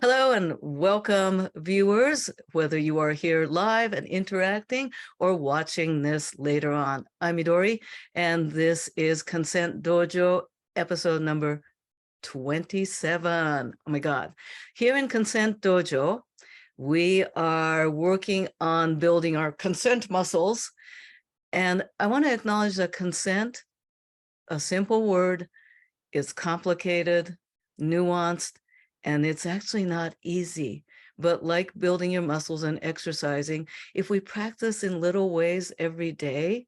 Hello and welcome, viewers, whether you are here live and interacting or watching this later on. I'm Midori, and this is Consent Dojo, episode number 27. Oh my God. Here in Consent Dojo, we are working on building our consent muscles. And I want to acknowledge that consent, a simple word, is complicated, nuanced, and it's actually not easy. But like building your muscles and exercising, if we practice in little ways every day,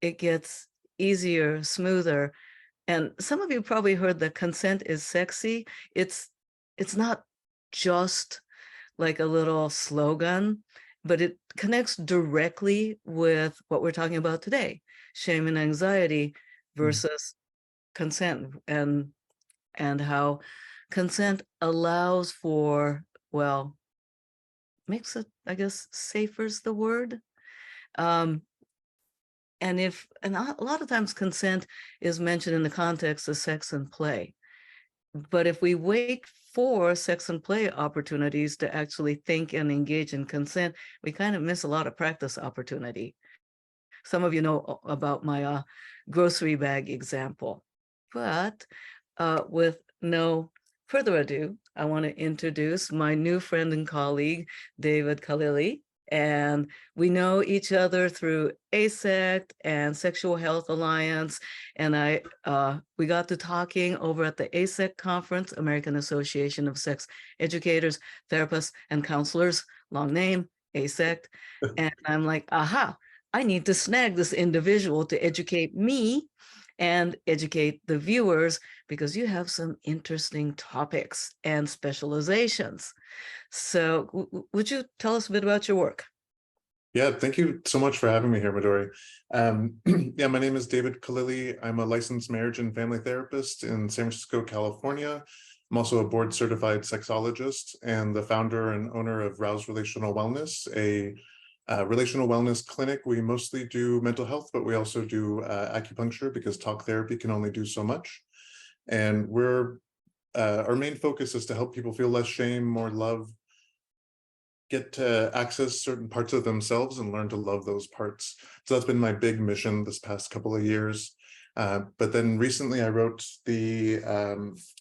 it gets easier, smoother. And some of you probably heard that consent is sexy. It's not just like a little slogan, but it connects directly with what we're talking about today, shame and anxiety versus consent, and how consent allows for, well, makes it, I guess, safer is the word. And a lot of times consent is mentioned in the context of sex and play. But if we wait for sex and play opportunities to actually think and engage in consent, we kind of miss a lot of practice opportunity. Some of you know about my grocery bag example. But with no further ado, I want to introduce my new friend and colleague, David Khalili. And we know each other through ASECT and Sexual Health Alliance. And we got to talking over at the ASECT conference, American Association of Sex Educators, Therapists, and Counselors, long name, ASECT. And I'm like, aha, I need to snag this individual to educate me and educate the viewers, because you have some interesting topics and specializations. So would you tell us a bit about your work? Yeah, thank you so much for having me here, Midori. Yeah, my name is David Khalili. I'm a licensed marriage and family therapist in San Francisco, California. I'm also a board certified sexologist and the founder and owner of Rouse Relational Wellness, a relational wellness clinic. We mostly do mental health, but we also do acupuncture, because talk therapy can only do so much. And our main focus is to help people feel less shame, more love, get to access certain parts of themselves and learn to love those parts. So that's been my big mission this past couple of years. But then recently I wrote the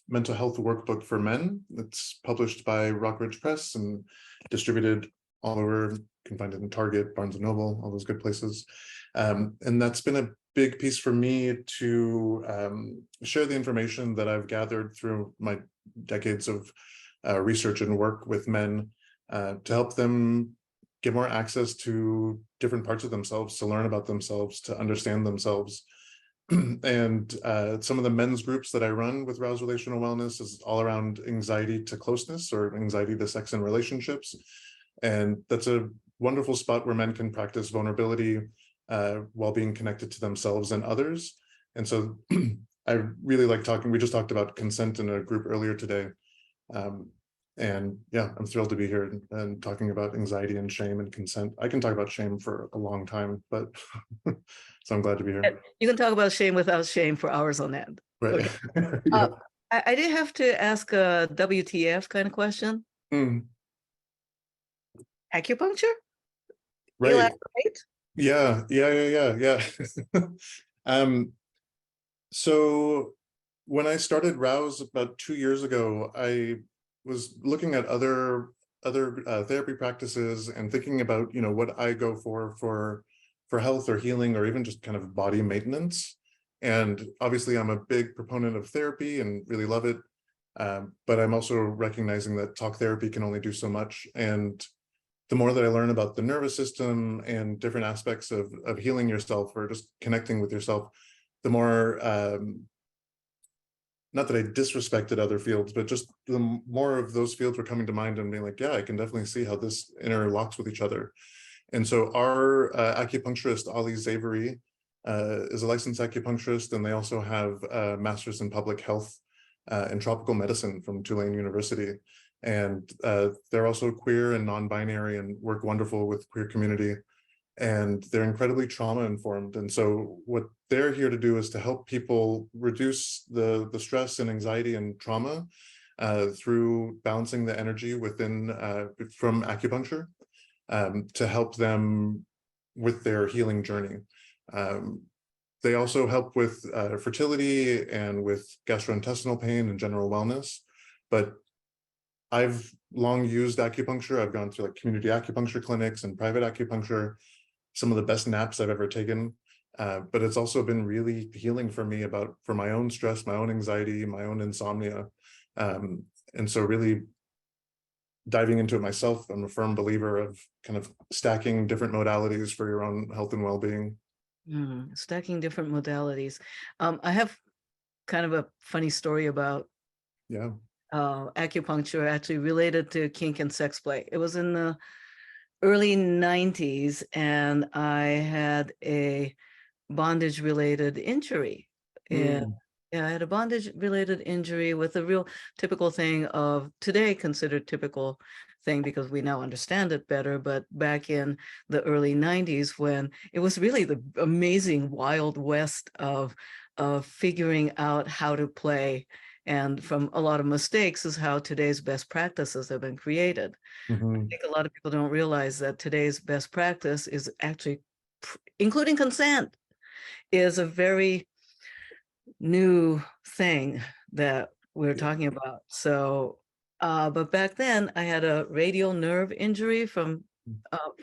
Mental Health Workbook for Men. It's published by Rockridge Press and distributed all over. You can find it in Target, Barnes & Noble, all those good places. And that's been a big piece for me to share the information that I've gathered through my decades of research and work with men, to help them get more access to different parts of themselves, to learn about themselves, to understand themselves. And some of the men's groups that I run with Rouse Relational Wellness is all around anxiety to closeness, or anxiety to sex and relationships. And that's a wonderful spot where men can practice vulnerability while being connected to themselves and others. And so I really like talking. We just talked about consent in a group earlier today. And yeah, I'm thrilled to be here and talking about anxiety and shame and consent. I can talk about shame for a long time, but so I'm glad to be here. You can talk about shame without shame for hours on end. Right. Okay. Yeah. I did have to ask a WTF kind of question. Acupuncture? Right. Elaborate? Yeah. So when I started Rouse about 2 years ago, I was looking at other therapy practices and thinking about, what I go for health or healing, or even just kind of body maintenance. And obviously I'm a big proponent of therapy and really love it. But I'm also recognizing that talk therapy can only do so much. And the more that I learn about the nervous system and different aspects of healing yourself, or just connecting with yourself, the more, not that I disrespected other fields, but just the more of those fields were coming to mind and being like, yeah, I can definitely see how this interlocks with each other. And so our acupuncturist, Ali Zavery, is a licensed acupuncturist, and they also have a master's in public health and tropical medicine from Tulane University. And they're also queer and non-binary and work wonderful with queer community. And they're incredibly trauma informed. And so what they're here to do is to help people reduce the stress and anxiety and trauma through balancing the energy within from acupuncture to help them with their healing journey. They also help with fertility and with gastrointestinal pain and general wellness. But I've long used acupuncture. I've gone to like community acupuncture clinics and private acupuncture, some of the best naps I've ever taken. But it's also been really healing for me for my own stress, my own anxiety, my own insomnia. And so really diving into it myself, I'm a firm believer of kind of stacking different modalities for your own health and well-being. Stacking different modalities. I have kind of a funny story about Yeah. acupuncture actually related to kink and sex play. It was in the early 90s, and I had a bondage related injury. And yeah, I had a bondage related injury with a real typical thing of today considered typical thing because we now understand it better. But back in the early 90s, when it was really the amazing wild west of figuring out how to play, and from a lot of mistakes is how today's best practices have been created. I think a lot of people don't realize that today's best practice is actually, including consent, is a very new thing that we're talking about. So, but back then I had a radial nerve injury from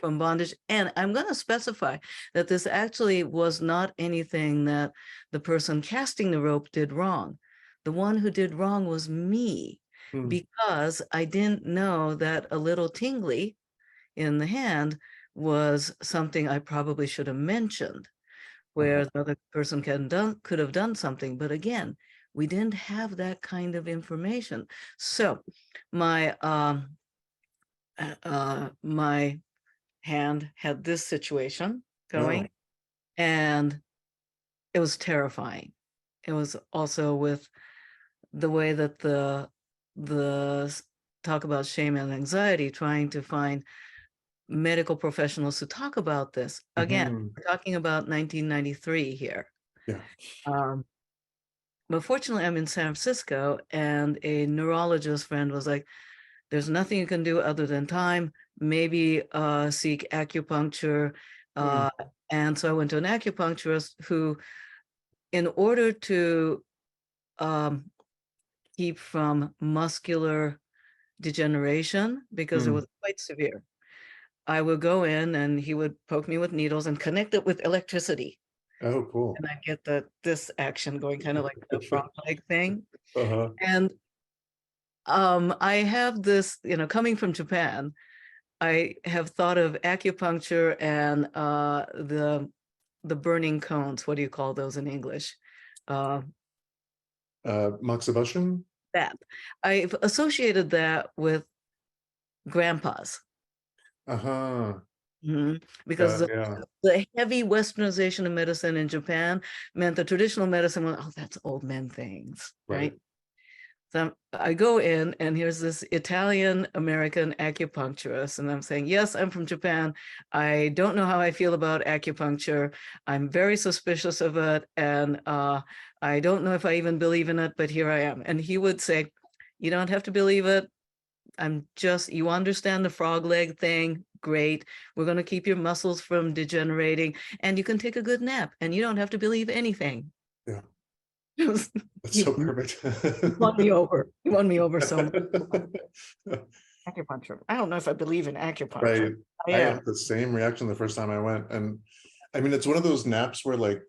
bondage. And I'm going to specify that this actually was not anything that the person casting the rope did wrong. The one who did wrong was me, because I didn't know that a little tingly in the hand was something I probably should have mentioned, where the other person could have done something. But again, we didn't have that kind of information. So my my hand had this situation going, and it was terrifying. It was also with the way that the talk about shame and anxiety, trying to find medical professionals to talk about this. Again, we're talking about 1993 here. Yeah. But fortunately, I'm in San Francisco, and a neurologist friend was like, there's nothing you can do other than time, maybe seek acupuncture. And so I went to an acupuncturist who, in order to keep from muscular degeneration, because it was quite severe, I would go in and he would poke me with needles and connect it with electricity. Oh, cool. And I get this action going, kind of like the frog leg thing. Uh-huh. And I have this, coming from Japan, I have thought of acupuncture and the burning cones. What do you call those in English? Moxibustion? That. I've associated that with grandpas. Uh-huh. Because Yeah. the heavy westernization of medicine in Japan meant the traditional medicine was, oh, that's old men things, right? So I go in, and here's this Italian American acupuncturist, and I'm saying, yes, I'm from Japan. I don't know how I feel about acupuncture. I'm very suspicious of it, and I don't know if I even believe in it, but here I am. And he would say, you don't have to believe it. You understand the frog leg thing. Great. We're going to keep your muscles from degenerating, and you can take a good nap, and you don't have to believe anything. Yeah. That's so perfect. He won me over. He won me over so much. Acupuncture. I don't know if I believe in acupuncture. I had the same reaction the first time I went. And I mean, it's one of those naps where like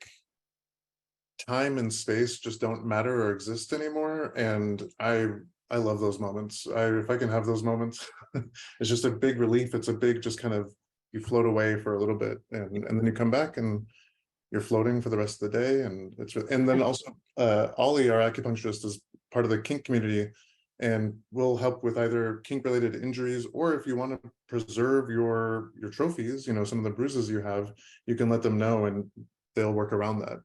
time and space just don't matter or exist anymore. And I love those moments. If I can have those moments, it's just a big relief. It's a big, just kind of, you float away for a little bit, and then you come back and you're floating for the rest of the day. And and then also Ollie, our acupuncturist, is part of the kink community, and will help with either kink related injuries, or if you want to preserve your trophies, some of the bruises you have, you can let them know and they'll work around that.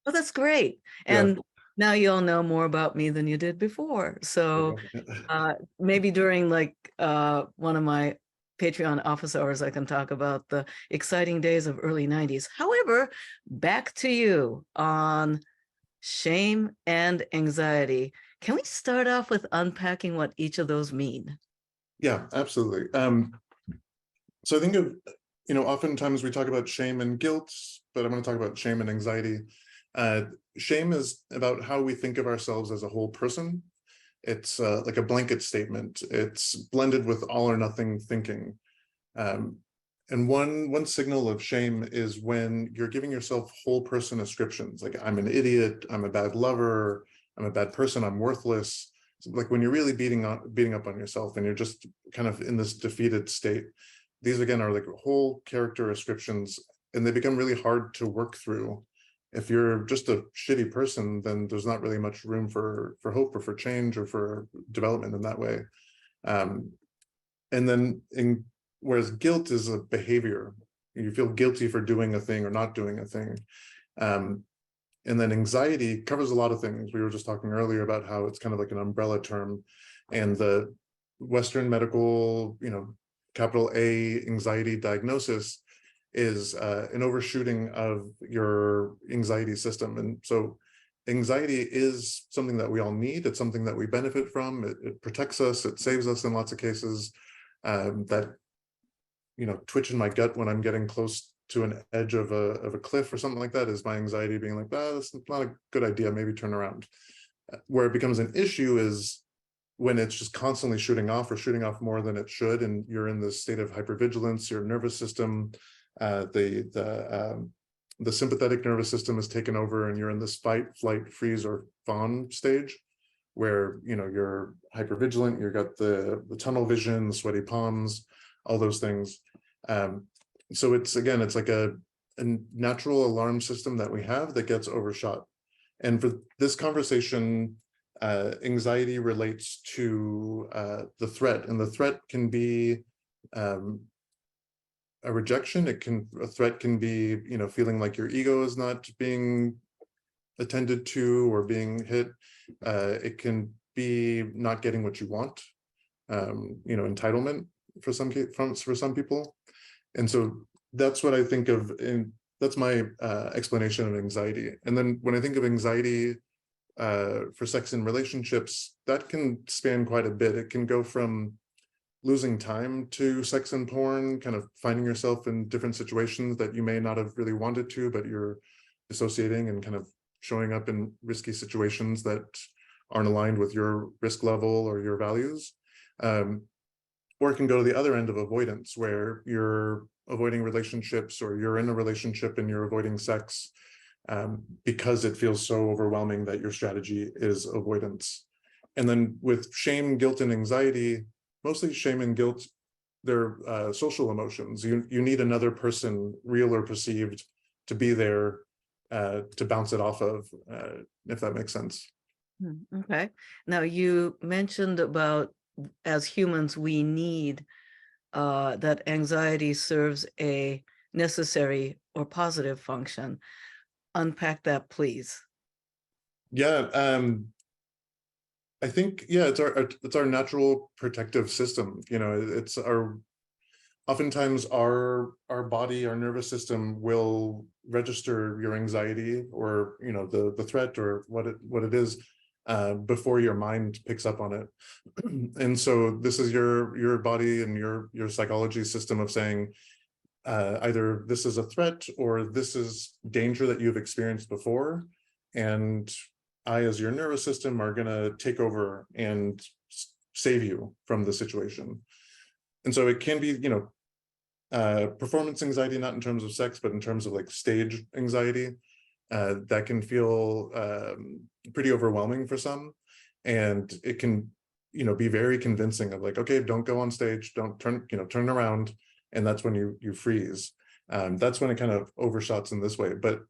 Oh, that's great. And now you all know more about me than you did before. So maybe during like one of my Patreon office hours, I can talk about the exciting days of early 90s. However, back to you on shame and anxiety. Can we start off with unpacking what each of those mean? Yeah, absolutely. So I think of, oftentimes we talk about shame and guilt, but I'm going to talk about shame and anxiety. Uh, Shame is about how we think of ourselves as a whole person. It's like a blanket statement. It's blended with all or nothing thinking. Um, and one signal of shame is when you're giving yourself whole person ascriptions, like I'm an idiot, I'm a bad lover, I'm a bad person, I'm worthless. So like when you're really beating up on yourself and you're just kind of in this defeated state. These again are like whole character ascriptions, and they become really hard to work through. If you're just a shitty person, then there's not really much room for hope or for change or for development in that way. Um, and then whereas guilt is a behavior, you feel guilty for doing a thing or not doing a thing. Um, and then anxiety covers a lot of things. We were just talking earlier about how it's kind of like an umbrella term, and the Western medical, capital A anxiety diagnosis is an overshooting of your anxiety system. And so anxiety is something that we all need. It's something that we benefit from. It protects us. It saves us in lots of cases. That twitch in my gut when I'm getting close to an edge of a cliff or something like that is my anxiety being like, that's not a good idea, maybe turn around. Where it becomes an issue is when it's just constantly shooting off or shooting off more than it should, and you're in this state of hypervigilance. Your nervous system, the sympathetic nervous system is taken over, and you're in this fight, flight, freeze, or fawn stage, where you're hypervigilant. You've got the tunnel vision, the sweaty palms, all those things. So it's like a natural alarm system that we have that gets overshot. And for this conversation, anxiety relates to the threat, and the threat can be a rejection. A threat can be, feeling like your ego is not being attended to or being hit. It can be not getting what you want, entitlement for some people. And so that's what I think of, and that's my explanation of anxiety. And then when I think of anxiety for sex and relationships, that can span quite a bit. It can go from losing time to sex and porn, kind of finding yourself in different situations that you may not have really wanted to, but you're dissociating and kind of showing up in risky situations that aren't aligned with your risk level or your values. Or it can go to the other end of avoidance, where you're avoiding relationships, or you're in a relationship and you're avoiding sex because it feels so overwhelming that your strategy is avoidance. And then with shame, guilt, and anxiety, mostly shame and guilt, they're social emotions. You need another person, real or perceived, to be there to bounce it off of, if that makes sense. Okay. Now you mentioned about, as humans, we need that anxiety serves a necessary or positive function. Unpack that, please. Yeah, I think, it's our natural protective system. It's oftentimes our body, our nervous system will register your anxiety or the threat or what it is before your mind picks up on it. And so this is your body and your psychology system of saying either this is a threat or this is danger that you've experienced before, and I, as your nervous system, are going to take over and save you from the situation. And so it can be, performance anxiety, not in terms of sex, but in terms of like stage anxiety, that can feel pretty overwhelming for some. And it can, be very convincing of like, okay, don't go on stage, don't turn around. And that's when you freeze. That's when it kind of overshots in this way. But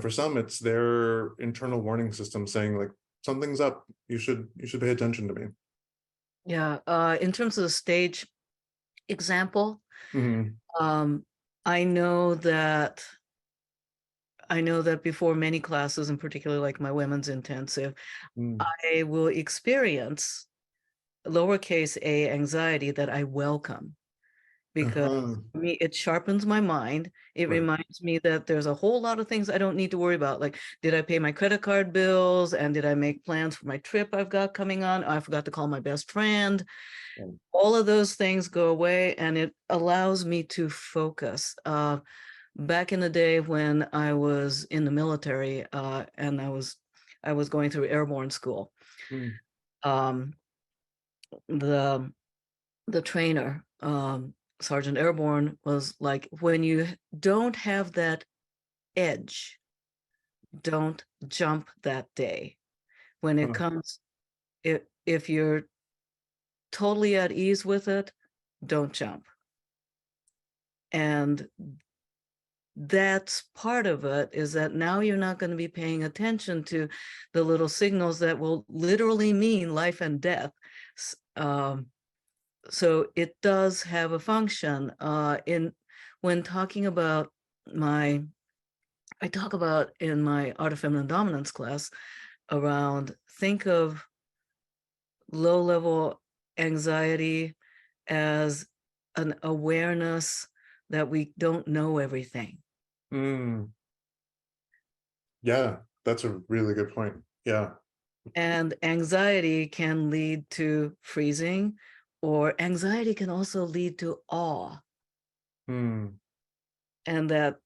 for some, it's their internal warning system saying like, something's up. You should pay attention to me. Yeah. In terms of the stage example, Mm-hmm. I know that before many classes, in particular, like my women's intensive, I will experience lowercase a anxiety that I welcome. because Uh-huh. for me, it sharpens my mind. It Right. reminds me that there's a whole lot of things I don't need to worry about. Like, did I pay my credit card bills? And did I make plans for my trip I've got coming on? I forgot to call my best friend. Right. All of those things go away, and it allows me to focus. Back in the day when I was in the military, and I was going through airborne school, Mm. um, the trainer, Sergeant Airborne, was like, when you don't have that edge, don't jump that day. When it Huh. comes, if you're totally at ease with it, don't jump. And that's part of it, is that now you're not going to be paying attention to the little signals that will literally mean life and death. So it does have a function. In when talking about my, I talk about in my Art of Feminine Dominance class around, think of low level anxiety as an awareness that we don't know everything. Mm. Yeah, that's a really good point. Yeah. And anxiety can lead to freezing, or anxiety can also lead to awe, Mm. and that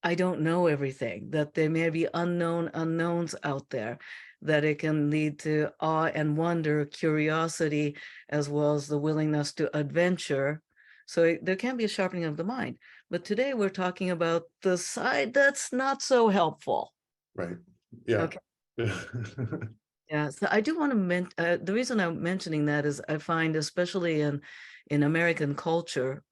I don't know everything, that there may be unknown unknowns out there, that it can lead to awe and wonder, curiosity, as well as the willingness to adventure. So there can be a sharpening of the mind. But today we're talking about the side that's not so helpful. Right. Yeah. Okay. Yeah, so I do want to mention, the reason I'm mentioning that is I find, especially in American culture,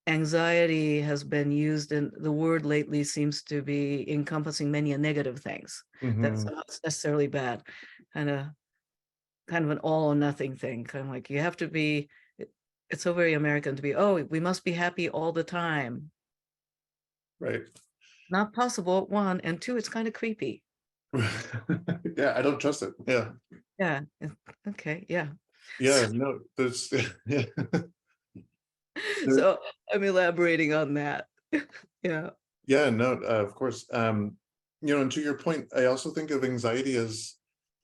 anxiety has been used, and the word lately seems to be encompassing many negative things. That's Hmm. not necessarily bad. kind of kind of an all or nothing thing, kind of like you have to be, it's so very American to be, oh, we must be happy all the time. Right. Not possible, one, and two, it's kind of creepy. Yeah, I don't trust it. Yeah. Yeah. Okay, yeah. Yeah, no, there's yeah. There- So I'm elaborating on that. Yeah. yeah, no, of course. And to your point, I also think of anxiety as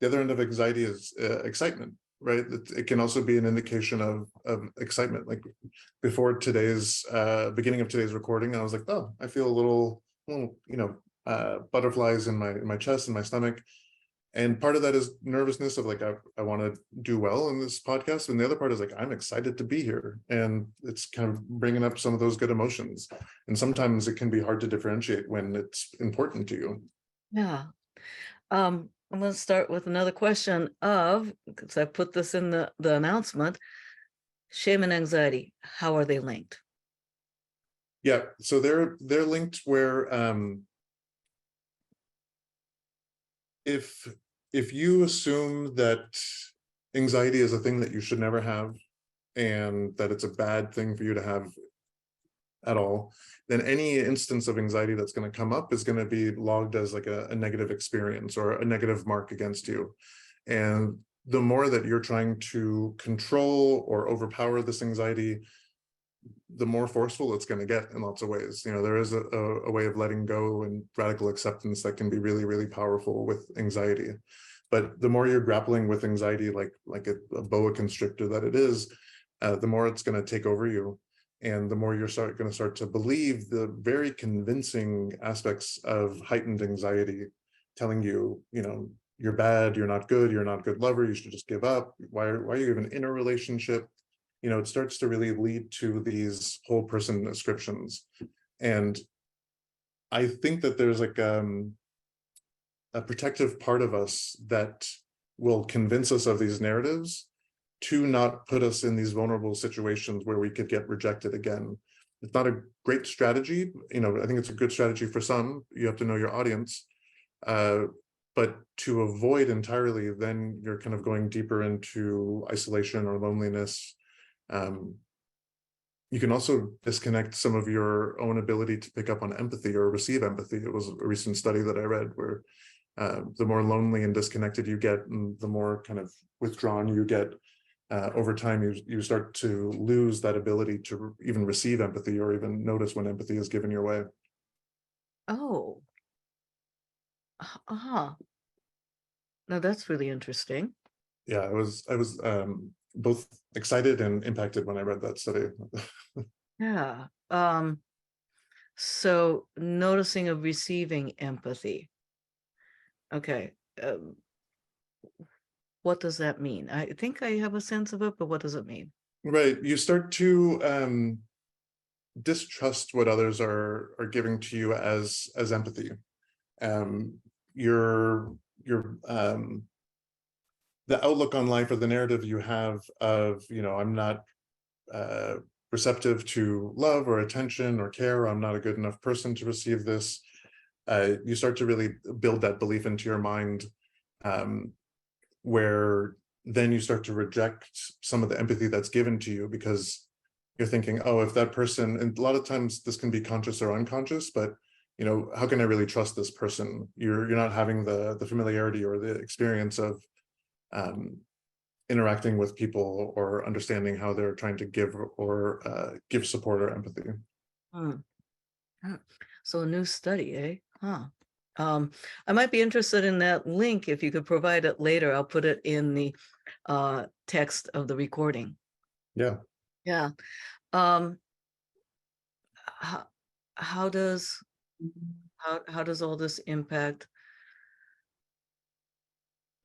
the other end of anxiety is excitement, right? It can also be an indication of excitement. Like before today's beginning of today's recording, I was like, oh, I feel a little, butterflies in my chest and my stomach. And part of that is nervousness of like, I want to do well in this podcast. And the other part is like, I'm excited to be here. And it's kind of bringing up some of those good emotions. And sometimes it can be hard to differentiate when it's important to you. Yeah. I'm going to start with another question of, because I put this in the announcement, shame and anxiety, how are they linked? Yeah. So they're linked where if you assume that anxiety is a thing that you should never have and that it's a bad thing for you to have at all, then any instance of anxiety that's going to come up is going to be logged as like a negative experience or a negative mark against you. And the more that you're trying to control or overpower this anxiety, the more forceful it's going to get in lots of ways. There is a way of letting go and radical acceptance that can be really, really powerful with anxiety. But the more you're grappling with anxiety, like a boa constrictor that it is, the more it's going to take over you. And the more you're going to start to believe the very convincing aspects of heightened anxiety, telling you, you're bad, you're not good, you're not a good lover, you should just give up. Why are you even in a relationship? It starts to really lead to these whole person descriptions. And I think that there's like a protective part of us that will convince us of these narratives to not put us in these vulnerable situations where we could get rejected again. It's not a great strategy. I think it's a good strategy for some. You have to know your audience. But to avoid entirely, then you're kind of going deeper into isolation or loneliness. You can also disconnect some of your own ability to pick up on empathy or receive empathy. It was a recent study that I read where the more lonely and disconnected you get, and the more kind of withdrawn you get, over time, you start to lose that ability to even receive empathy or even notice when empathy is given your way. Oh, uh-huh. Now that's really interesting. Yeah, I was both excited and impacted when I read that study. Yeah. So noticing of receiving empathy. Okay. What does that mean? I think I have a sense of it, but what does it mean? Right. You start to distrust what others are giving to you as empathy. Um, your the outlook on life or the narrative you have of, I'm not uh, receptive to love or attention or care, or I'm not a good enough person to receive this. You start to really build that belief into your mind, um, where then you start to reject some of the empathy that's given to you because you're thinking, oh, if that person, and a lot of times this can be conscious or unconscious, but how can I really trust this person? You're not having the familiarity or the experience of um, interacting with people or understanding how they're trying to give or give support or empathy. Hmm. Huh. So a new study, eh? Huh. I might be interested in that link. If you could provide it later, I'll put it in the text of the recording. Yeah. Yeah. Um, how, how does how does all this impact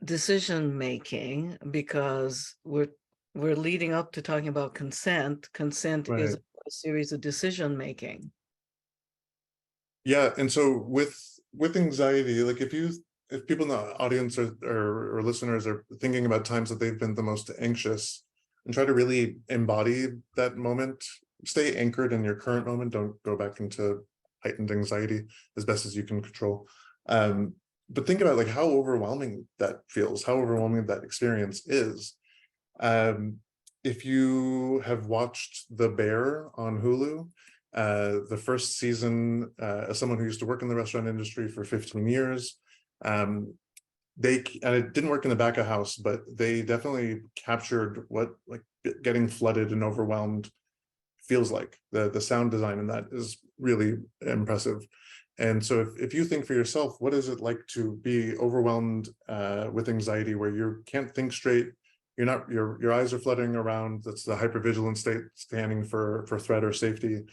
decision making? Because we're leading up to talking about consent. Consent is Right. a series of decision making. Yeah. And so with anxiety, like if people in the audience or listeners are thinking about times that they've been the most anxious, and try to really embody that moment, stay anchored in your current moment, don't go back into heightened anxiety as best as you can control. But think about like how overwhelming that feels, how overwhelming that experience is. Um, if you have watched The Bear on Hulu, the first season, as someone who used to work in the restaurant industry for 15 years, and it didn't work in the back of house, but they definitely captured what like getting flooded and overwhelmed feels like. The sound design in that is really impressive. And so if you think for yourself, what is it like to be overwhelmed with anxiety where you can't think straight, you're not your eyes are fluttering around, that's the hypervigilance state, scanning for threat or safety.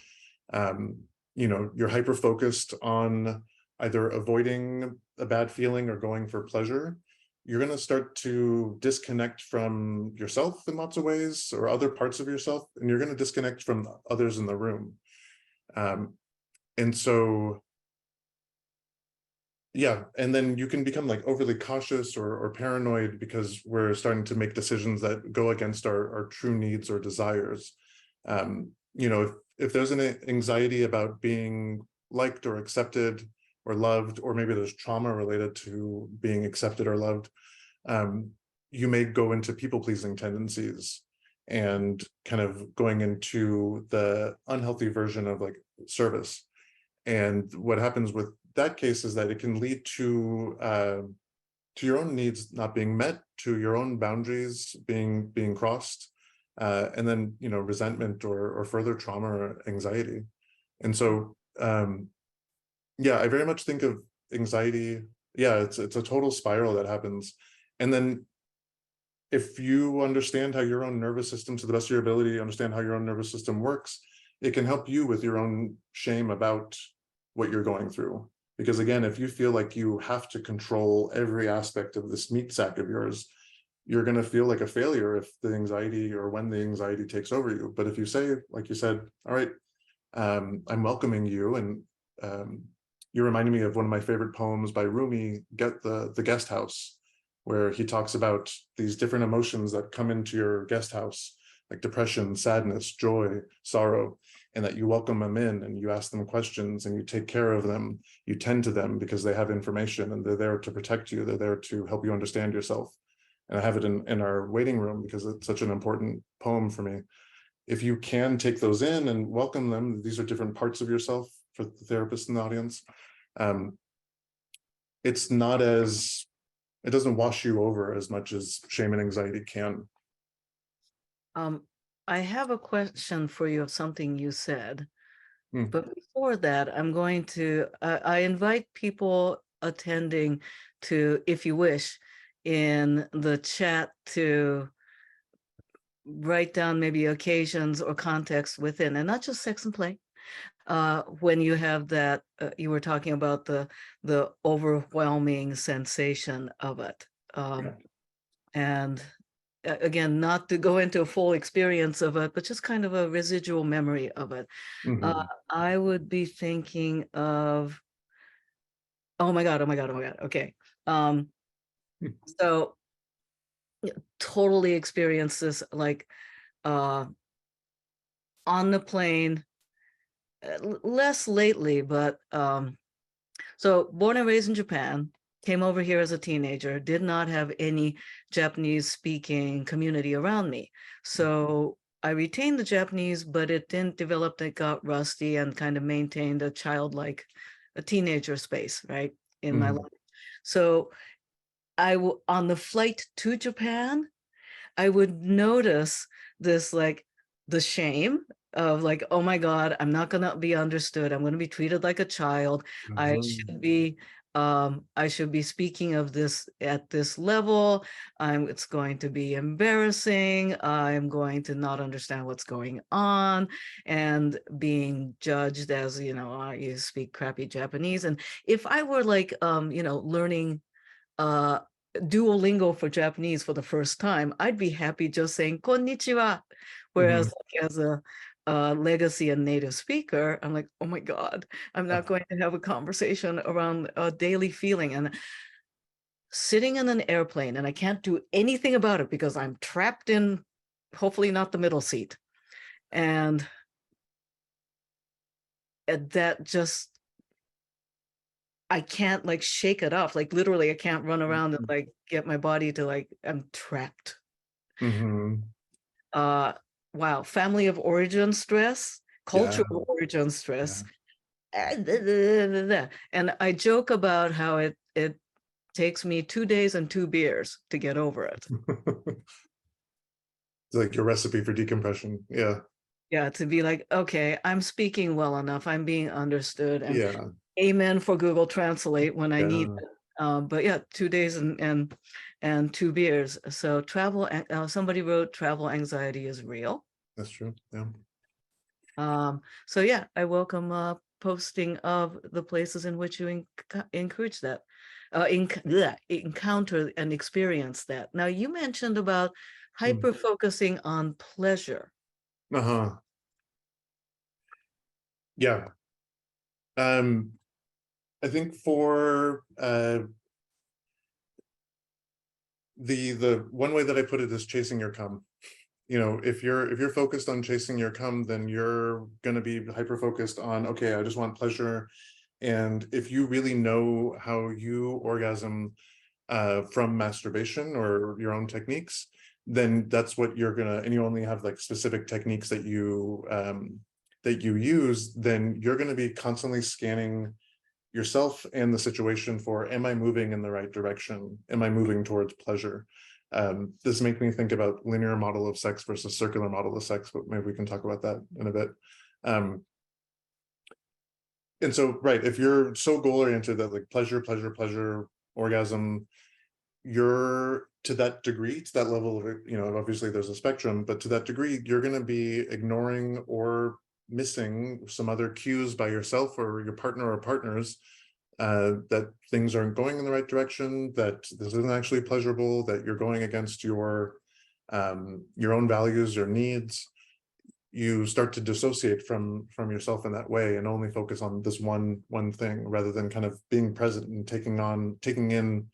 um, you're hyper focused on either avoiding a bad feeling or going for pleasure, you're going to start to disconnect from yourself in lots of ways or other parts of yourself, and you're going to disconnect from others in the room. And so yeah, and then you can become like overly cautious or paranoid because we're starting to make decisions that go against our true needs or desires. If there's an anxiety about being liked or accepted or loved, or maybe there's trauma related to being accepted or loved, um, you may go into people-pleasing tendencies and kind of going into the unhealthy version of like service. And what happens with that case is that it can lead to your own needs not being met, to your own boundaries being crossed, and then resentment or further trauma or anxiety. And so yeah, I very much think of anxiety. Yeah, it's a total spiral that happens. And then if you understand how your own nervous system, to the best of your ability, understand how your own nervous system works, it can help you with your own shame about what you're going through. Because again, if you feel like you have to control every aspect of this meat sack of yours, you're going to feel like a failure if the anxiety or when the anxiety takes over you. But if you say, like you said, all right, I'm welcoming you, and you reminded me of one of my favorite poems by Rumi, Get the Guest House, where he talks about these different emotions that come into your guest house, like depression, sadness, joy, sorrow, and that you welcome them in and you ask them questions and you take care of them, you tend to them because they have information and they're there to protect you, they're there to help you understand yourself. And I have it in our waiting room because it's such an important poem for me. If you can take those in and welcome them, these are different parts of yourself for the therapist in the audience. It's not as, it doesn't wash you over as much as shame and anxiety can. I have a question for you of something you said, Mm, but before that, I'm going to, I invite people attending to, if you wish, in the chat to write down maybe occasions or context within, and not just sex and play. When you have that, you were talking about the overwhelming sensation of it. yeah. And again, not to go into a full experience of it, but just kind of a residual memory of it. Mhm. I would be thinking of, oh my God, oh my God, oh my God. Okay. Um, so yeah, totally experienced this like uh on the plane, less lately, but so born and raised in Japan, came over here as a teenager, did not have any Japanese speaking community around me. So I retained the Japanese, but it didn't develop, it got rusty and kind of maintained a childlike, a teenager space, right, in my Mhm. life. So on the flight to Japan, I would notice this, like the shame of like, oh my God, I'm not gonna be understood. I'm gonna be treated like a child. Mhm. I should be speaking of this at this level. It's going to be embarrassing. I'm going to not understand what's going on and being judged as, you speak crappy Japanese. And if I were like, learning uh Duolingo for Japanese for the first time, I'd be happy just saying konnichiwa. Whereas Mhm. like, as a legacy and native speaker, I'm like, oh my God, I'm not going to have a conversation around a daily feeling. And sitting in an airplane, and I can't do anything about it because I'm trapped in, hopefully not the middle seat. And that just, I can't like shake it off. Like literally, I can't run around and like get my body to like, I'm trapped. Mhm. uh wow, family of origin stress, Yeah. cultural origin stress. Yeah. And I joke about how it takes me 2 days and 2 beers to get over it. It's like your recipe for decompression. Yeah. Yeah, to be like, okay, I'm speaking well enough, I'm being understood, and Yeah. amen for Google Translate when I need Yeah. it. But yeah, 2 days and 2 beers. So somebody wrote travel anxiety is real. That's true. Yeah. So yeah, I welcome posting of the places in which you encourage that, encounter and experience that. Now, you mentioned about Mm. hyper focusing on pleasure. Uh-huh. Yeah. Um, I think for the one way that I put it is chasing your cum. If you're focused on chasing your cum, then you're going to be hyper focused on, okay, I just want pleasure. And if you really know how you orgasm from masturbation or your own techniques, then that's what you're gonna, and you only have like specific techniques that you use, then you're going to be constantly scanning yourself and the situation for, am I moving in the right direction? Am I moving towards pleasure? This makes me think about linear model of sex versus circular model of sex, but maybe we can talk about that in a bit. And so, right, if you're so goal oriented that like pleasure, pleasure, pleasure, orgasm, you're to that degree, to that level of it, obviously there's a spectrum, but to that degree, you're going to be ignoring or missing some other cues by yourself or your partner or partners, that things aren't going in the right direction, that this isn't actually pleasurable, that you're going against your own values or needs. You start to dissociate from yourself in that way and only focus on this one thing rather than kind of being present and taking in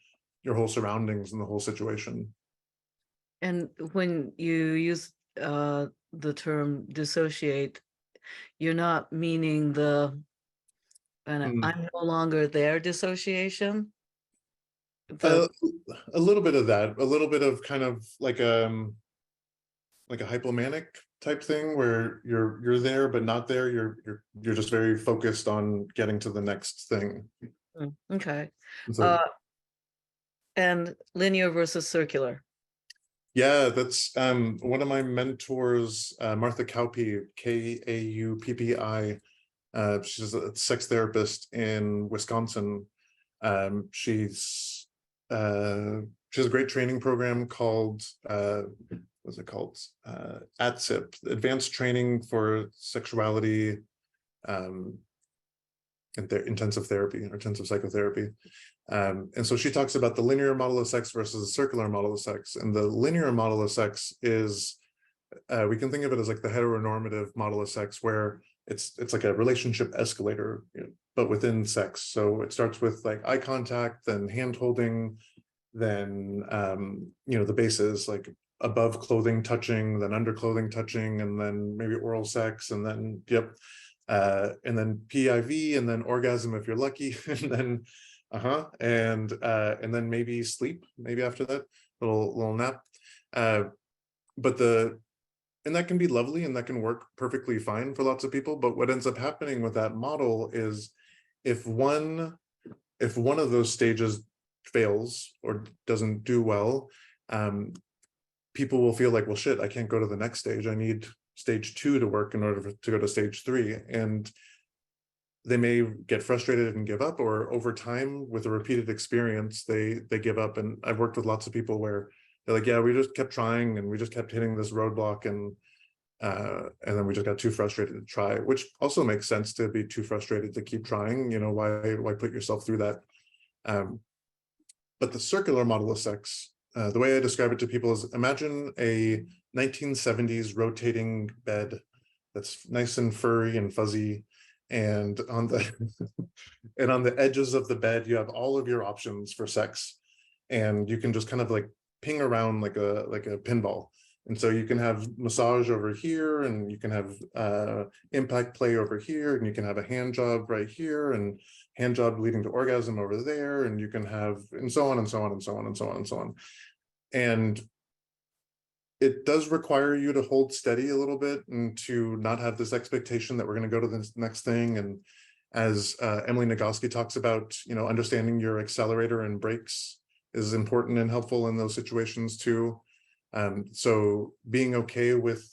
your whole surroundings and the whole situation. And when you use the term dissociate, you're not meaning the Mm. I'm no longer there dissociation. a, The a little bit of that, a little bit of kind of like a hypomanic type thing where you're there but not there. You're just very focused on getting to the next thing. okay. And uh so and linear versus circular. Yeah, that's one of my mentors, Martha Kauppi, Kauppi. She's a sex therapist in Wisconsin. She's she has a great training program called what's it called? ATSIP, Advanced Training for Sexuality, and intensive therapy or intensive psychotherapy. And so she talks about the linear model of sex versus the circular model of sex. And the linear model of sex is, we can think of it as like the heteronormative model of sex, where it's like a relationship escalator, but within sex. So it starts with like eye contact, then hand holding, then the bases like above clothing touching, then under clothing touching, and then maybe oral sex, and then and then PIV, and then orgasm if you're lucky, and then and then maybe sleep, maybe after that, little nap. But and that can be lovely and that can work perfectly fine for lots of people. But what ends up happening with that model is if one of those stages fails or doesn't do well, people will feel like, well, shit, I can't go to the next stage. I need stage 2 to work in order to go to stage 3. And they may get frustrated and give up, or over time with a repeated experience, they give up. And I've worked with lots of people where they're like, yeah, we just kept trying and we just kept hitting this roadblock, and then we just got too frustrated to try, which also makes sense, to be too frustrated to keep trying. Why put yourself through that? But the circular model of sex, the way I describe it to people is, imagine a 1970s rotating bed that's nice and furry and fuzzy, and on the and on the edges of the bed you have all of your options for sex, and you can just kind of like ping around like a pinball. And so you can have massage over here, and you can have impact play over here, and you can have a hand job right here, and hand job leading to orgasm over there, and you can have, and so on and so on and so on and so on and so on. And it does require you to hold steady a little bit, and to not have this expectation that we're going to go to the next thing. And as Emily Nagoski talks about, understanding your accelerator and brakes is important and helpful in those situations too. So being okay with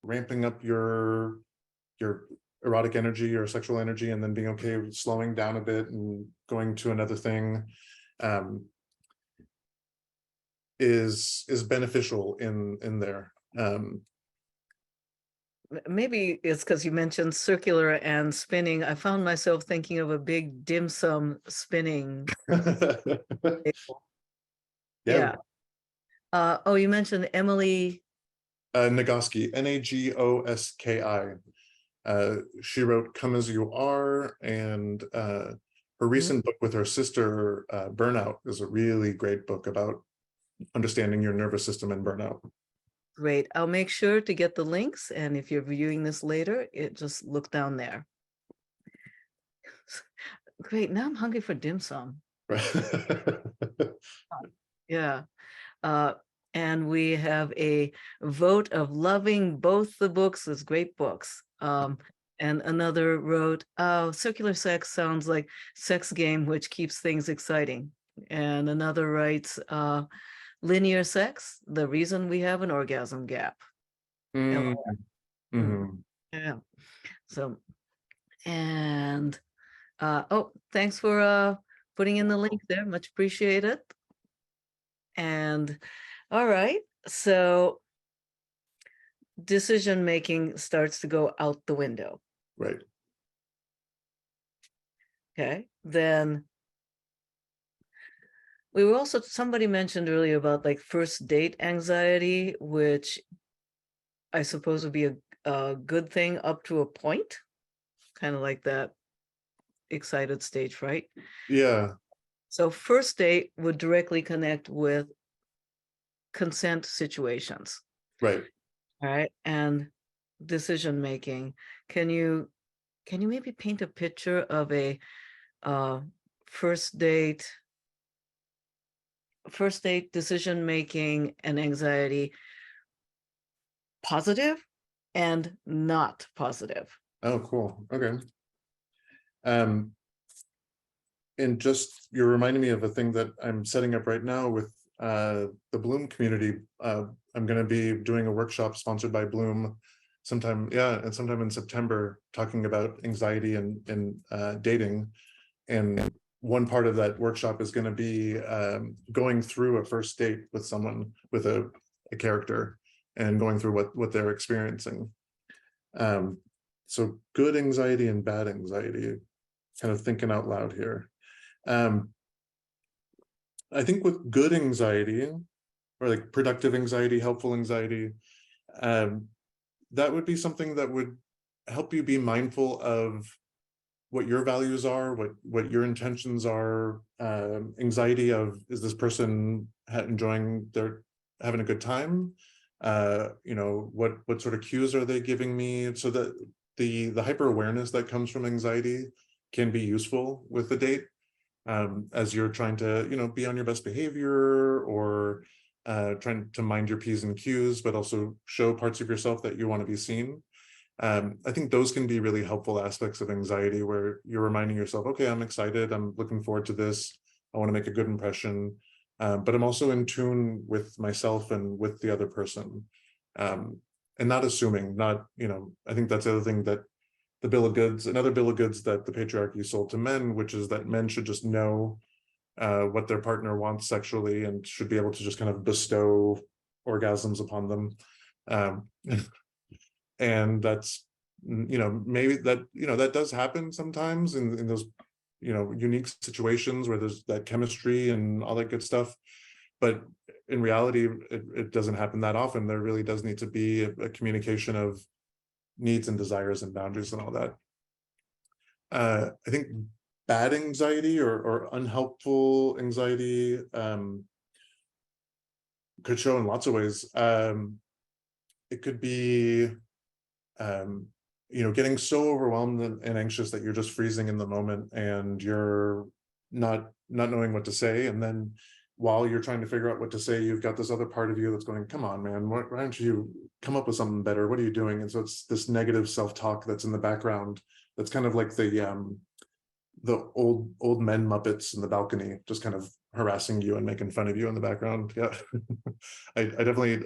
ramping up your erotic energy or sexual energy, and then being okay with slowing down a bit and going to another thing, is beneficial in there. Maybe it's because you mentioned circular and spinning. I found myself thinking of a big dim sum spinning table. Yeah. Oh, you mentioned Emily Nagoski, Nagoski. She wrote Come As You Are, and her recent book with her sister, Burnout, is a really great book about understanding your nervous system and burnout. Great. I'll make sure to get the links, and if you're viewing this later, just look down there. Great. Now I'm hungry for dim sum. Yeah. And we have a vote of loving both the books as great books. And another wrote, circular sex sounds like sex game, which keeps things exciting. And another writes, linear sex, the reason we have an orgasm gap. Yeah. So, and thanks for putting in the link there. Much appreciated. And all right, so decision making starts to go out the window. Right. Okay, then somebody mentioned earlier about like first date anxiety, which I suppose would be a good thing up to a point, kind of like that excited stage, right? Yeah. So first date would directly connect with consent situations. Right. All right, and decision making. Can you maybe paint a picture of a first date decision making and anxiety, positive and not positive? Oh, cool. Okay. And just, you're reminding me of a thing that I'm setting up right now with the Bloom community. I'm going to be doing a workshop sponsored by Bloom sometime in September, talking about anxiety and dating. And one part of that workshop is going to be going through a first date with someone, with a character, and going through what they're experiencing. So good anxiety and bad anxiety, kind of thinking out loud here. I think with good anxiety, or like productive anxiety, helpful anxiety, that would be something that would help you be mindful of what your values are, what your intentions are. Anxiety of, is this person having a good time? What sort of cues are they giving me? So that the hyper awareness that comes from anxiety can be useful with the date, as you're trying to be on your best behavior, or trying to mind your P's and Q's, but also show parts of yourself that you want to be seen. I think those can be really helpful aspects of anxiety, where you're reminding yourself, okay, I'm excited, I'm looking forward to this, I want to make a good impression, but I'm also in tune with myself and with the other person, and not assuming, I think that's the other thing that another bill of goods that the patriarchy sold to men, which is that men should just know what their partner wants sexually, and should be able to just kind of bestow orgasms upon them. And that's, maybe that does happen sometimes in those unique situations where there's that chemistry and all that good stuff, but in reality it doesn't happen that often. There really does need to be a communication of needs and desires and boundaries and all that. I think bad anxiety or unhelpful anxiety could show in lots of ways. It could be getting so overwhelmed and anxious that you're just freezing in the moment, and you're not knowing what to say. And then while you're trying to figure out what to say, you've got this other part of you that's going, come on, man, why don't you come up with something better? What are you doing? And so it's this negative self-talk that's in the background, that's kind of like the old men Muppets in the balcony, just kind of harassing you and making fun of you in the background. Yeah. I definitely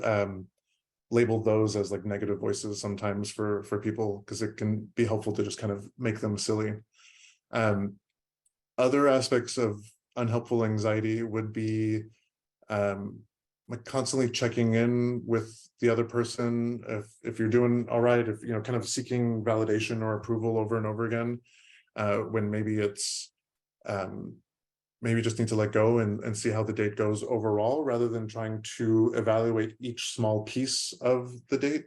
label those as like negative voices sometimes for people, because it can be helpful to just kind of make them silly. Other aspects of unhelpful anxiety would be like constantly checking in with the other person, if you're doing all right, if kind of seeking validation or approval over and over again, when maybe it's maybe just need to let go and see how the date goes overall, rather than trying to evaluate each small piece of the date.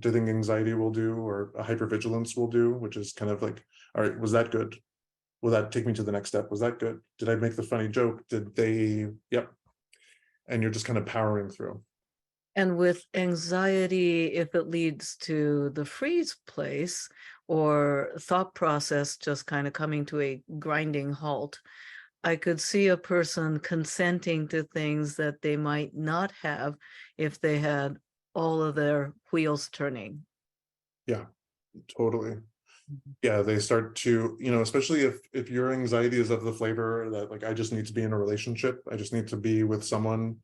Do you think anxiety will do, or a hypervigilance will do, which is kind of like, all right, was that good? Will that take me to the next step? Was that good? Did I make the funny joke? Did they? Yep. And you're just kind of powering through. And with anxiety, if it leads to the freeze place, or thought process just kind of coming to a grinding halt, I could see a person consenting to things that they might not have if they had all of their wheels turning. Yeah, totally. Yeah, they start to, especially if your anxiety is of the flavor that, like, I just need to be in a relationship, I just need to be with someone,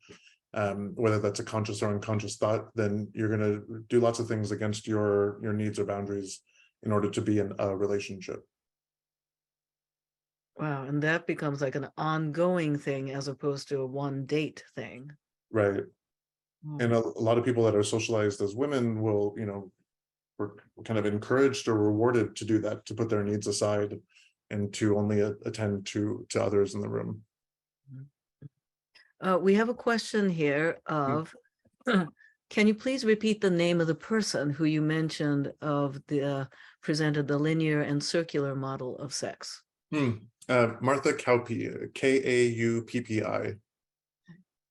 whether that's a conscious or unconscious thought, then you're going to do lots of things against your needs or boundaries in order to be in a relationship. Wow, and that becomes like an ongoing thing as opposed to a one date thing. Right. And a lot of people that are socialized as women will, we're kind of encouraged or rewarded to do that, to put their needs aside and to only attend to others in the room. We have a question here of, can you please repeat the name of the person who you mentioned presented the linear and circular model of sex? Martha Kauppi, Kauppi.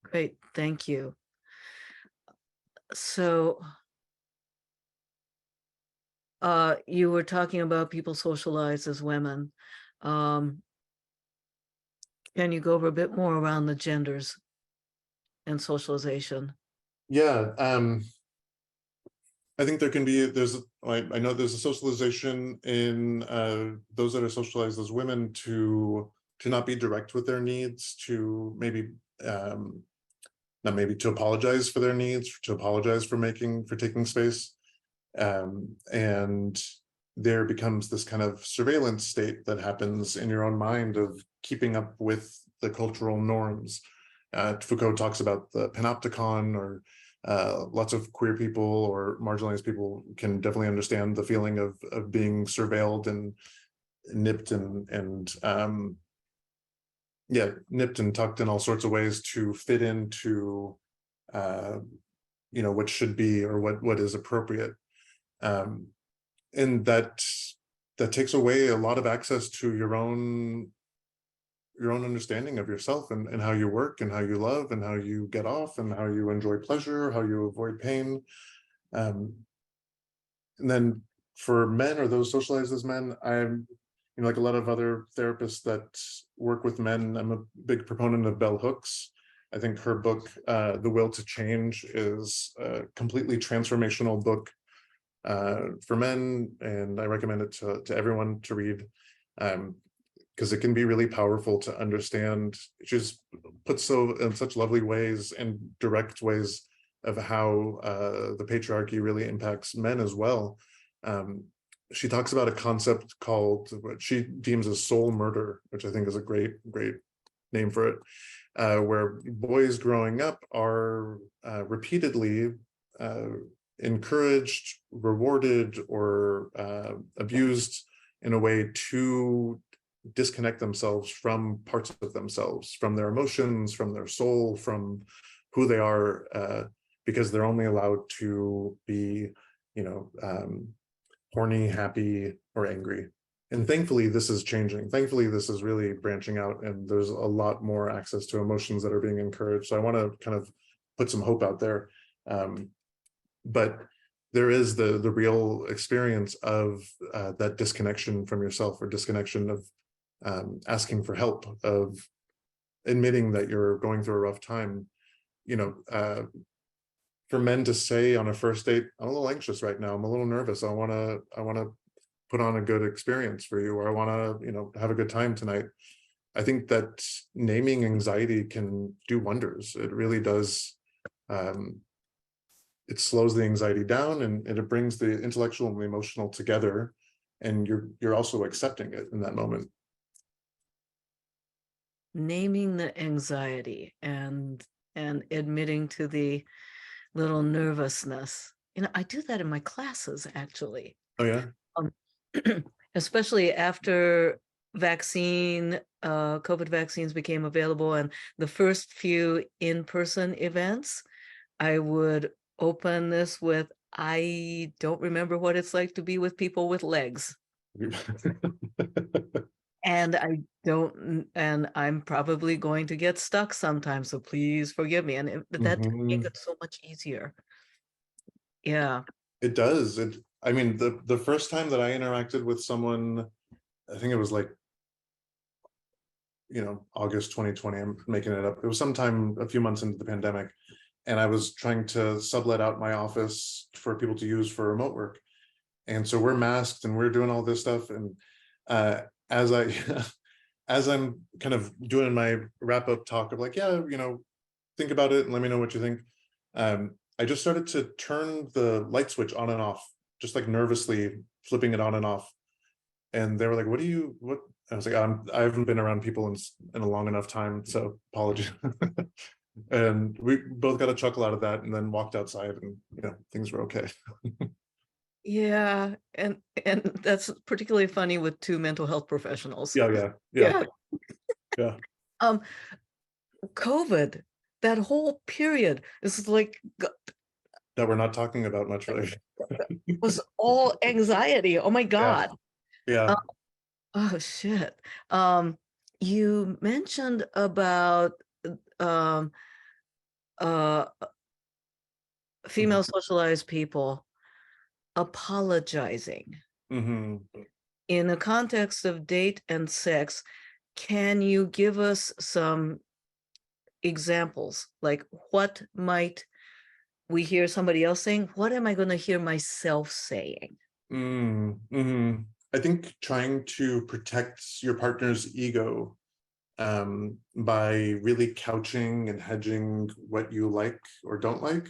Great, thank you. So you were talking about people socialized as women. Can you go over a bit more around the genders and socialization? Yeah, I think I know there's a socialization in those that are socialized as women to not be direct with their needs, to maybe not maybe to apologize for their needs, to apologize for taking space. And there becomes this kind of surveillance state that happens in your own mind of keeping up with the cultural norms. Foucault talks about the panopticon, or lots of queer people or marginalized people can definitely understand the feeling of being surveilled and nipped and nipped and tucked in all sorts of ways to fit into what should be, or what is appropriate. And that takes away a lot of access to your own understanding of yourself, and how you work, and how you love, and how you get off, and how you enjoy pleasure, how you avoid pain. And then for men, or those socialized as men, I'm, like a lot of other therapists that work with men, I'm a big proponent of Bell Hooks. I think her book, The Will to Change, is a completely transformational book for men, and I recommend it to everyone to read, because it can be really powerful to understand. She's put in such lovely ways and direct ways of how the patriarchy really impacts men as well. She talks about a concept called what she deems as soul murder, which I think is a great name for it, where boys growing up are repeatedly encouraged, rewarded, or abused in a way to disconnect themselves from parts of themselves, from their emotions, from their soul, from who they are, because they're only allowed to be, horny, happy, or angry. And thankfully, this is changing. Thankfully, this is really branching out, and there's a lot more access to emotions that are being encouraged. So I want to kind of put some hope out there. But there is the real experience of that disconnection from yourself, or disconnection of asking for help, of admitting that you're going through a rough time. For men to say on a first date, I'm a little anxious right now, I'm a little nervous, I want to put on a good experience for you, or I want to have a good time tonight. I think that naming anxiety can do wonders. It really does. It slows the anxiety down, and it brings the intellectual and the emotional together, and you're also accepting it in that moment. Naming the anxiety and admitting to the little nervousness. I do that in my classes, actually. Oh yeah. Especially after COVID vaccines became available, and the first few in-person events, I would open this with, I don't remember what it's like to be with people with legs. And I'm probably going to get stuck sometimes, so please forgive me. And that makes it so much easier. Yeah. It does. I mean, the first time that I interacted with someone, I think it was like, August 2020, I'm making it up. It was sometime a few months into the pandemic, and I was trying to sublet out my office for people to use for remote work. And so we're masked and we're doing all this stuff. And as I'm kind of doing my wrap up talk of like, yeah, think about it and let me know what you think. I just started to turn the light switch on and off, just like nervously flipping it on and off. And they were like, what? I was like, I haven't been around people in a long enough time, so apologies. And we both got a chuckle out of that, and then walked outside, and things were okay. Yeah, and that's particularly funny with two mental health professionals. Yeah. COVID, that whole period is like that we're not talking about much, really. was all anxiety. Oh my God. Yeah. Oh shit. You mentioned about female socialized people apologizing in the context of date and sex. Can you give us some examples? Like, what might we hear somebody else saying? What am I going to hear myself saying? I think trying to protect your partner's ego by really couching and hedging what you like or don't like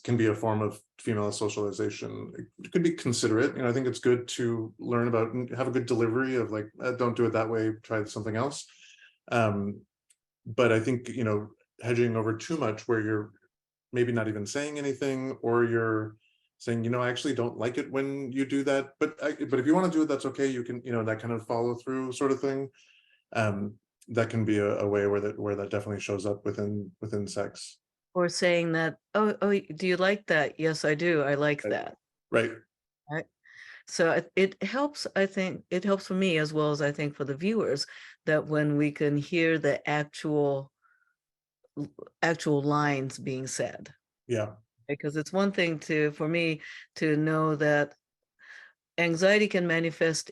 can be a form of female socialization. It could be considerate. I think it's good to learn about and have a good delivery of like, don't do it that way, try something else. But I think, hedging over too much where you're maybe not even saying anything, or you're saying, I actually don't like it when you do that, but if you want to do it, that's okay. You can, that kind of follow through sort of thing. That can be a way where that definitely shows up within sex. Or saying that, oh, do you like that? Yes, I do. I like that. Right. Right. So it helps, I think it helps for me as well as I think for the viewers, that when we can hear the actual lines being said. Yeah. Because it's one thing for me to know that anxiety can manifest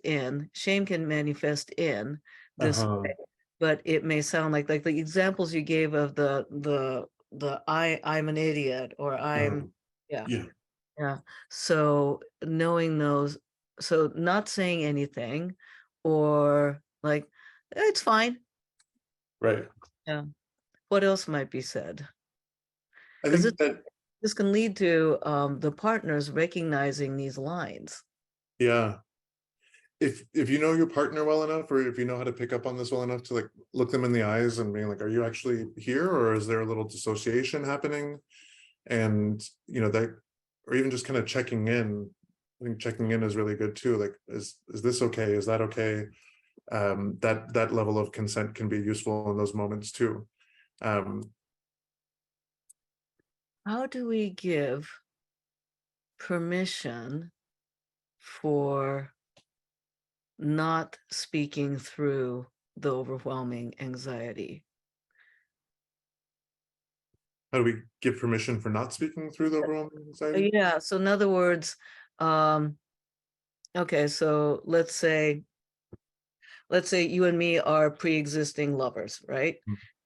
shame can manifest in this way, but it may sound like the examples you gave of the I'm an idiot, or I'm yeah. So knowing those, so not saying anything, or like, it's fine. Right. Yeah. What else might be said? I Because think that, this can lead to the partners recognizing these lines. yeah, if you know your partner well enough, or if you know how to pick up on this well enough to like look them in the eyes and being like, are you actually here, or is there a little dissociation happening? And that, or even just kind of checking in. I think checking in is really good too. Like, is this okay? Is that okay? That level of consent can be useful in those moments too. How do we give permission for not speaking through the overwhelming anxiety? How do we give permission for not speaking through the overwhelming anxiety? Yeah. So in other words, okay, so let's say you and me are pre-existing lovers, right?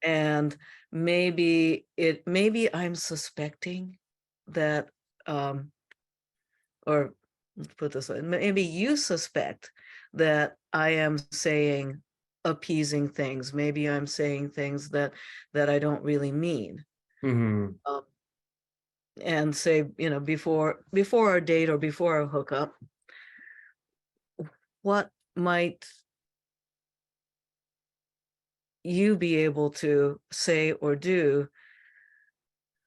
And maybe I'm suspecting that, or let's put this way, maybe you suspect that I am saying appeasing things. Maybe I'm saying things that I don't really mean. And say, before our date or before our hookup, what might you be able to say or do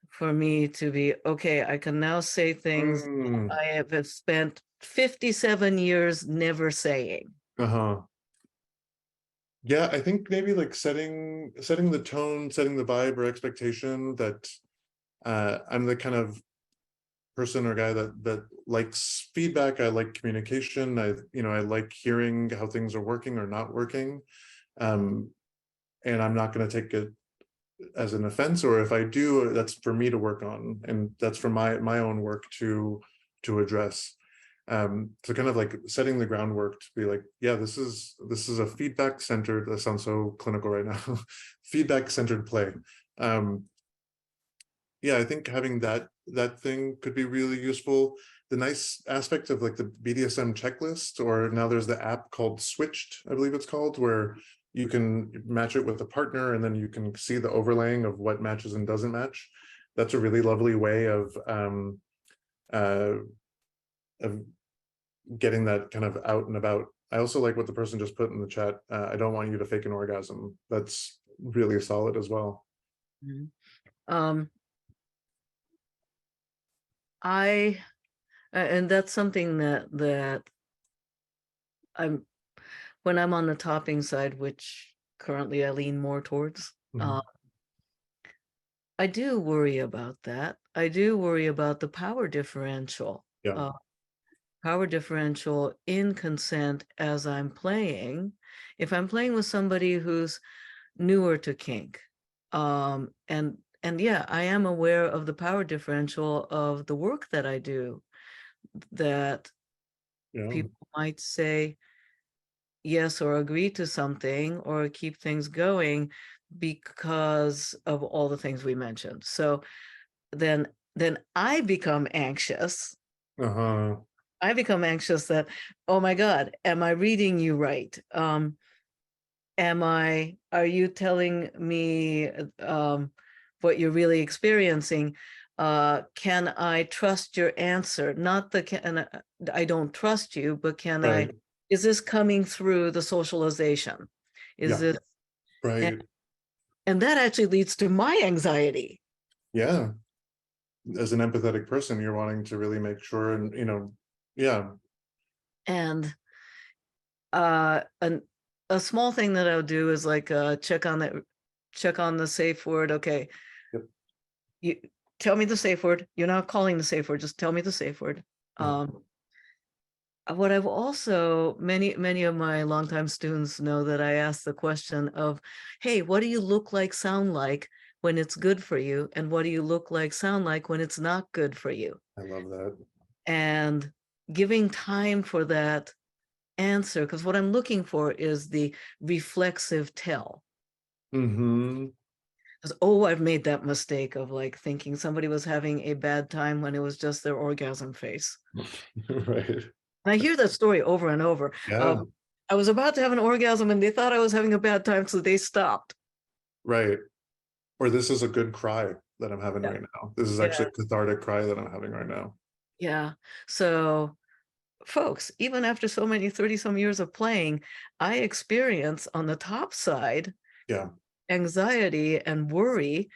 for me to be okay? I can now say things I have spent 57 years never saying. Yeah, I think maybe like setting the tone, setting the vibe or expectation that I'm the kind of person or guy that likes feedback. I like communication. I like hearing how things are working or not working. And I'm not going to take it as an offense, or if I do, that's for me to work on, and that's for my own work to address. So kind of like setting the groundwork to be like, yeah, this is a feedback centered, that sounds so clinical right now, feedback centered play. Yeah, I think having that thing could be really useful. The nice aspect of like the BDSM checklist, or now there's the app called Switched, I believe it's called, where you can match it with a partner and then you can see the overlaying of what matches and doesn't match. That's a really lovely way of getting that kind of out and about. I also like what the person just put in the chat. I don't want you to fake an orgasm. That's really solid as well. And that's something that when I'm on the topping side, which currently I lean more towards, I do worry about that. I do worry about the power differential. Power differential in consent as I'm playing. If I'm playing with somebody who's newer to kink, and yeah, I am aware of the power differential of the work that I do, that people might say yes or agree to something or keep things going because of all the things we mentioned. So then I become anxious. I become anxious that, oh my God, am I reading you right? are you telling me what you're really experiencing? Can I trust your answer? Not I don't trust you, but Right. is this coming through the socialization? Is Yeah. it, and, Right. and that actually leads to my anxiety. Yeah. As an empathetic person, you're wanting to really make sure, and yeah. And a small thing that I'll do is like check on the safe word. Okay, Yep. you tell me the safe word. You're not calling the safe word, just tell me the safe word. Yeah. What I've also, many of my longtime students know that I ask the question of, hey, what do you look like, sound like when it's good for you? And what do you look like, sound like when it's not good for you? I love that. And giving time for that answer, because what I'm looking for is the reflexive tell. Mm-hmm. Because, oh, I've made that mistake of like thinking somebody was having a bad time when it was just their orgasm face. Right. And I hear that story over and over. Yeah. I was about to have an orgasm and they thought I was having a bad time, so they stopped. Right. Or this is a good cry that I'm having Yeah. right now. This is Yeah. actually a cathartic cry that I'm having right now. Yeah. So, folks, even after so many 30 some years of playing, I experience on the top side Yeah. anxiety and worry.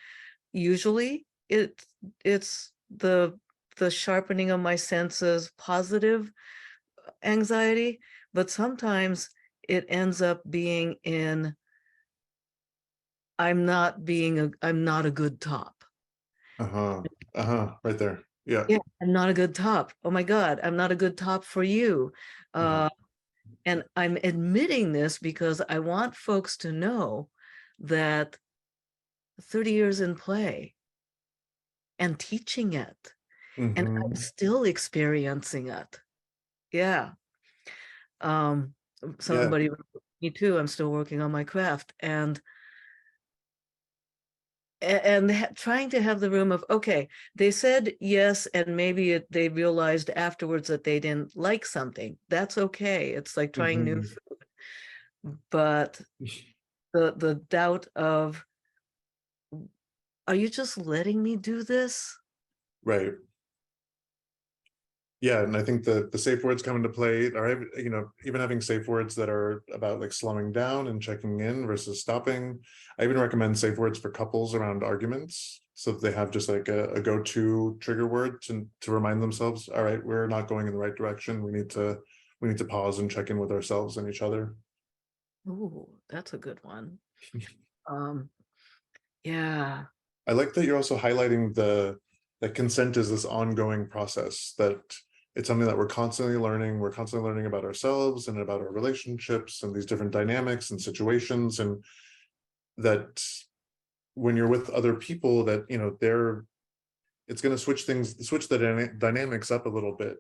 Usually it's the sharpening of my senses, positive anxiety, but sometimes it ends up being in I'm not a good top. Uh-huh. Uh-huh. Right there. Yeah. Yeah, I'm not a good top. Oh my God, I'm not a good top for you. Uh-huh. And I'm admitting this because I want folks to know that 30 years in play and teaching it, and I'm Mm-hmm. still experiencing it. Yeah. Um, Yeah. somebody, me too, I'm still working on my craft, and trying to have the room of, okay, they said yes, and maybe they realized afterwards that they didn't like something. That's okay. It's like trying new Mm-hmm. food. But the doubt of, are you just letting me do this? Right. Yeah, and I think the safe words come into play, or even having safe words that are about like slowing down and checking in versus stopping. I even recommend safe words for couples around arguments, so that they have just like a go-to trigger word to remind themselves, all right, we're not going in the right direction. We need to pause and check in with ourselves and each other. Ooh, that's a good one. Um, yeah. I like that you're also highlighting that consent is this ongoing process, that it's something that we're constantly learning. We're constantly learning about ourselves and about our relationships and these different dynamics and situations. And that when you're with other people, that, it's going to switch the dynamics up a little bit.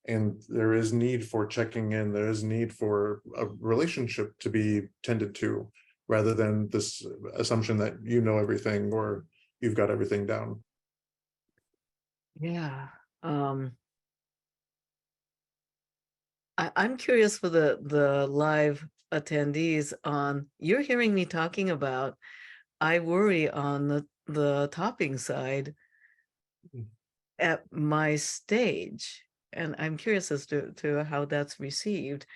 And there is need for checking in. There is need for a relationship to be tended to, rather than this assumption that you know everything or you've got everything down. Yeah. Um, I'm curious for the live attendees on, you're hearing me talking about, I worry on the topping side at my stage. And I'm curious as to how that's received.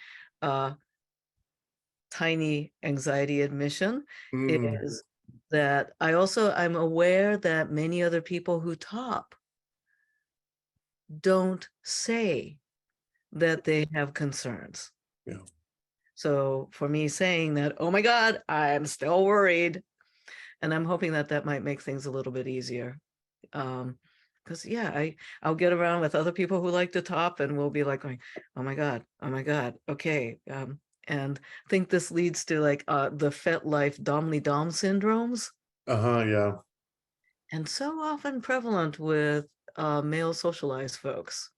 Tiny anxiety admission Mm, is that I'm aware that many other people who top don't say that they have concerns. yeah. So for me saying that, oh my God, I'm still worried. And I'm hoping that that might make things a little bit easier. Because yeah, I'll get around with other people who like to top and we'll be like going, oh my God, okay. And I think this leads to like the FetLife Domly Dom syndromes, Uh-huh, yeah. and so often prevalent with male socialized folks.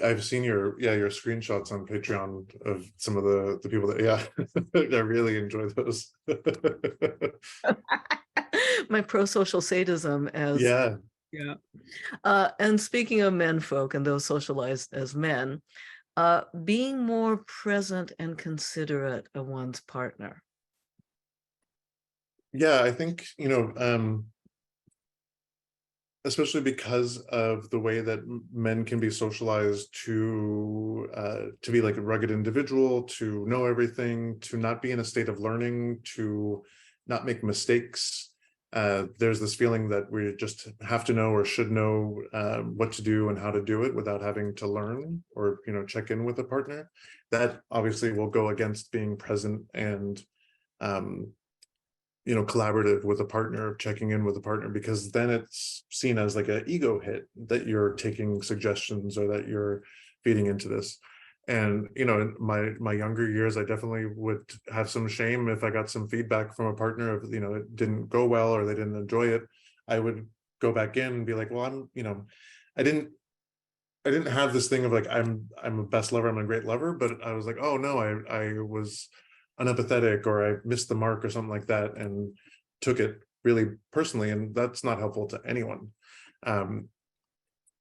I've seen your screenshots on Patreon of some of the people that, yeah, I really enjoy those. My pro-social sadism as, Yeah. yeah. And speaking of men folk and those socialized as men, being more present and considerate of one's partner. Yeah, I think, especially because of the way that men can be socialized to be like a rugged individual, to know everything, to not be in a state of learning, to not make mistakes. There's this feeling that we just have to know or should know what to do and how to do it without having to learn or check in with a partner. That obviously will go against being present and um, collaborative with a partner, checking in with a partner, because then it's seen as like an ego hit that you're taking suggestions or that you're feeding into this. And in my younger years, I definitely would have some shame if I got some feedback from a partner if it didn't go well or they didn't enjoy it. I would go back in and be like, well, I didn't I didn't have this thing of like I'm a best lover, I'm a great lover, but I was like, oh no, I was unempathetic or I missed the mark or something like that, and took it really personally, and that's not helpful to anyone. Um,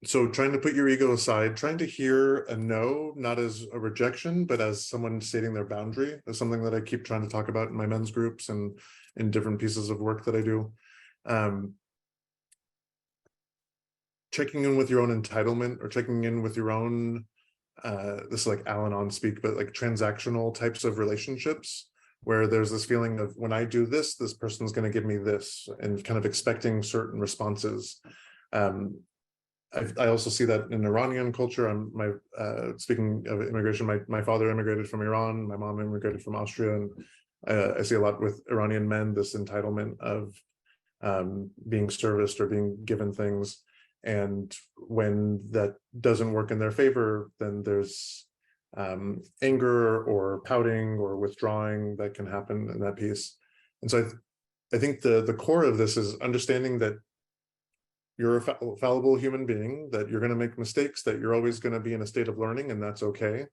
so trying to put your ego aside, trying to hear a no, not as a rejection, but as someone stating their boundary, is something that I keep trying to talk about in my men's groups and in different pieces of work that I do. Um, Checking in with your own entitlement, or checking in with your own this is like Al-Anon speak, but like transactional types of relationships where there's this feeling of when I do this, this person's going to give me this, and kind of expecting certain responses. um, I also see that in Iranian culture. Speaking of immigration, my father immigrated from Iran, my mom immigrated from Austria, and I see a lot with Iranian men, this entitlement of being serviced or being given things. And when that doesn't work in their favor, then there's anger or pouting or withdrawing that can happen in that piece. And so I think the core of this is understanding that you're a fallible human being, that you're going to make mistakes, that you're always going to be in a state of learning, and that's okay.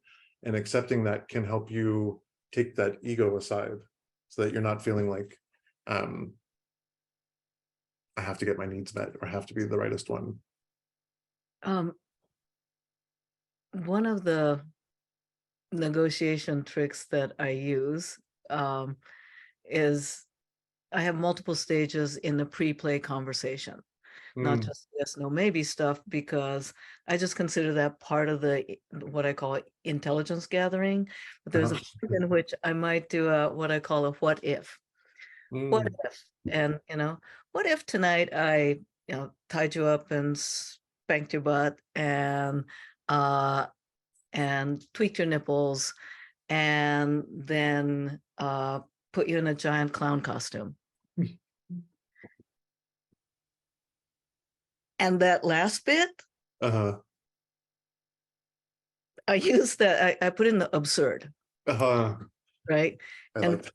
And accepting that can help you take that ego aside, so that you're not feeling like I have to get my needs met or have to be the rightest one. Um, one of the negotiation tricks that I use is I have multiple stages in the pre-play conversation, not just yes, no, maybe stuff, because I just consider that part of the what I call intelligence gathering. But there's a point in which I might do what I call a what if. What if? And what if tonight I tied you up and spanked your butt uh and tweaked your nipples and then put you in a giant clown costume. And that last bit, I use that, I put in the absurd, right? And